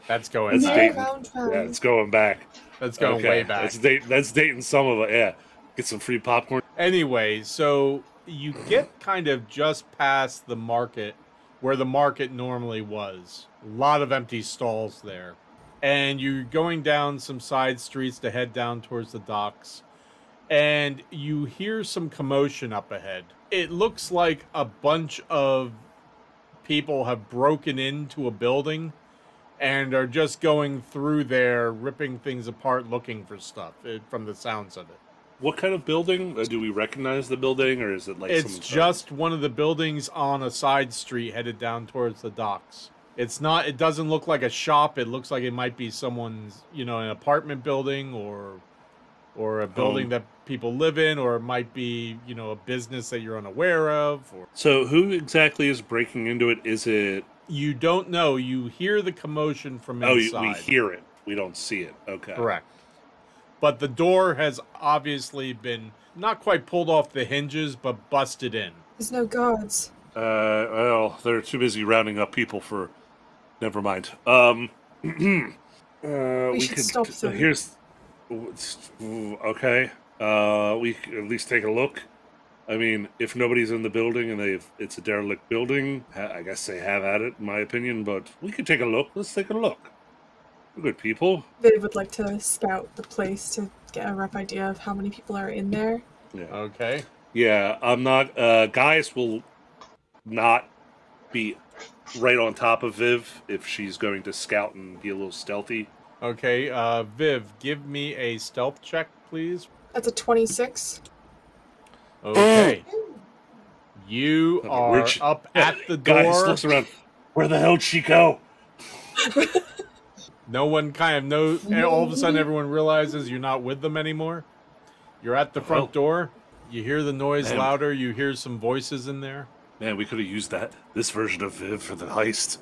That's going back. dating. Yeah, it's going back. That's going way back. That's dating some of it. Yeah, get some free popcorn. Anyway, so you get kind of just past the market, where the market normally was. A lot of empty stalls there. And you're going down some side streets to head down towards the docks. And you hear some commotion up ahead. It looks like a bunch of people have broken into a building and are just going through there, ripping things apart, looking for stuff, from the sounds of it. What kind of building? Do we recognize the building, or is it It's just one of the buildings on a side street headed down towards the docks. It's not... It doesn't look like a shop. It looks like it might be someone's, an apartment building or a building that people live in, or it might be, a business that you're unaware of. So who exactly is breaking into it? Is it... You don't know. You hear the commotion from inside. Oh, we hear it. We don't see it. Okay. Correct. But the door has obviously been not quite pulled off the hinges, but busted in. There's no guards. Well, they're too busy rounding up people for... Never mind. We should stop them. Here's... Okay. We can at least take a look. I mean, if nobody's in the building and it's a derelict building, I guess they have at it, in my opinion. But we could take a look. Let's take a look. We're good people. Viv would like to scout the place to get a rough idea of how many people are in there. Yeah. Okay. Yeah, I'm not. Gaius will not be right on top of Viv if she's going to scout and be a little stealthy. Okay, Viv, give me a stealth check, please. That's a 26. Okay. You Okay, are where'd she- up at the Gaius door. looks around. Where the hell'd she go? No one kind of knows, and all of a sudden everyone realizes you're not with them anymore. You're at the front door. You hear the noise Man. louder. You hear some voices in there. Man, we could have used this version of Viv for the heist.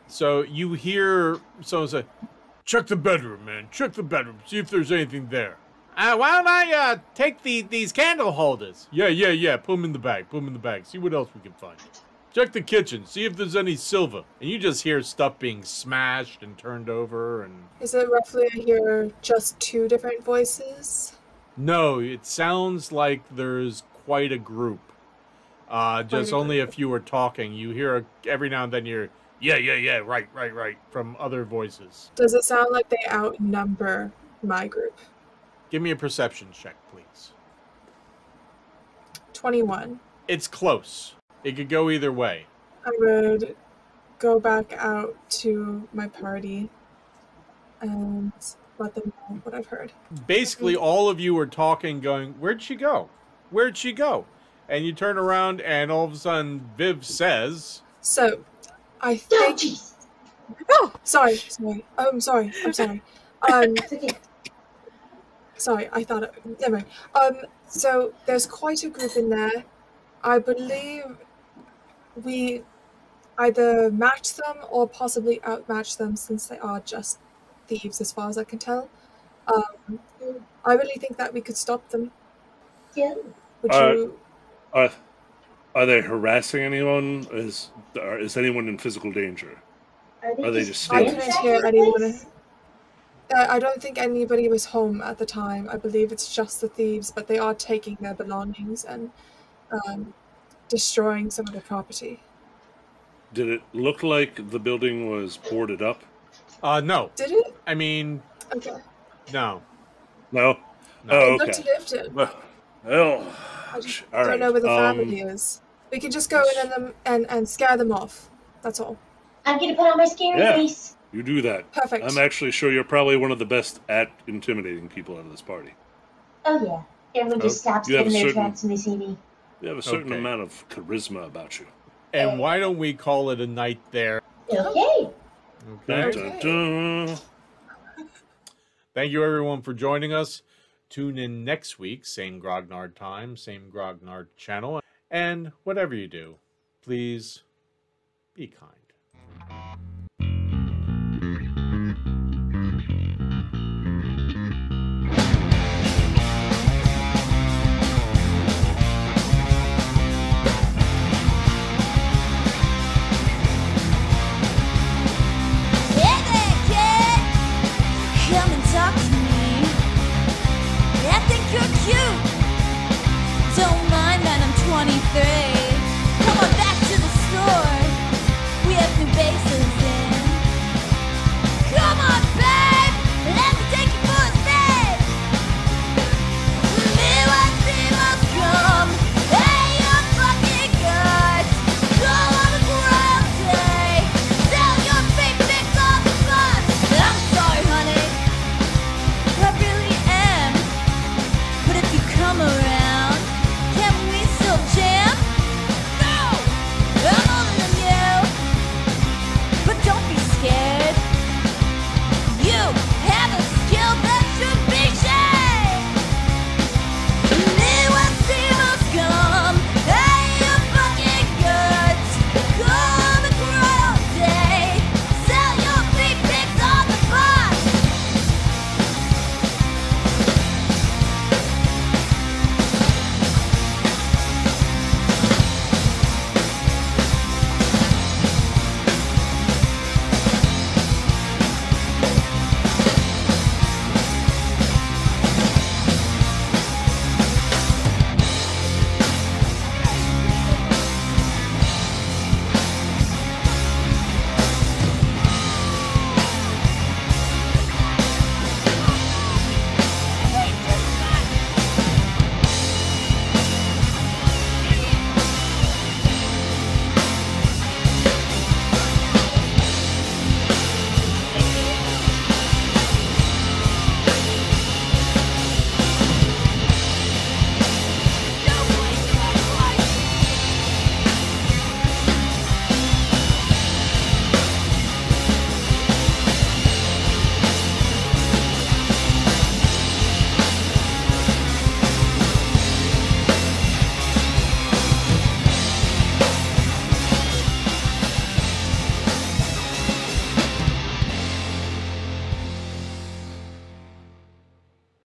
So you hear someone say, "Check the bedroom, man. Check the bedroom. See if there's anything there." Why don't I take these candle holders? Yeah. Put them in the bag. Put them in the bag. See what else we can find. Check the kitchen. See if there's any silver. And you just hear stuff being smashed and turned over. And Is it roughly I hear just 2 different voices? no, it sounds like there's quite a group. Just only a few are talking. You hear every now and then you're, yeah, right, from other voices. Does it sound like they outnumber my group? Give me a perception check, please. 21. It's close. It could go either way. I would go back out to my party and let them know what I've heard. Basically, all of you are talking, going, "Where'd she go? Where'd she go?" And you turn around, and all of a sudden, Viv says, So, I Oh, think... jeez. Oh, sorry. I'm sorry. Okay. Sorry, I thought it... Never mind. So, there's quite a group in there. I believe we either match them or possibly outmatch them since they are just thieves as far as I can tell. I really think that we could stop them. Yeah. Would you... Are they harassing anyone? Is anyone in physical danger? Are they just I stealing? couldn't hear anyone. I don't think anybody was home at the time. I believe it's just the thieves, but they are taking their belongings and destroying some of the property. Did it look like the building was boarded up? no. Did it? I mean, Okay. no. No. No. Oh, It looked okay. lived in. Well, I just all don't right. know where the family is. We can just go in and scare them off. That's all. I'm gonna put on my scary Yeah. face. You do that. Perfect. I'm actually sure you're probably one of the best at intimidating people out of this party. Oh yeah. Everyone just stops you have dead in a their certain- tracks when they see me. You have a certain Okay. amount of charisma about you. And why don't we call it a night there? Okay. Okay. Dun, dun, dun. Thank you, everyone, for joining us. Tune in next week, same Grognard time, same Grognard channel. And whatever you do, please be kind. Hey there, kid! Come and talk to me. I think you're cute. Don't mind that I'm 23.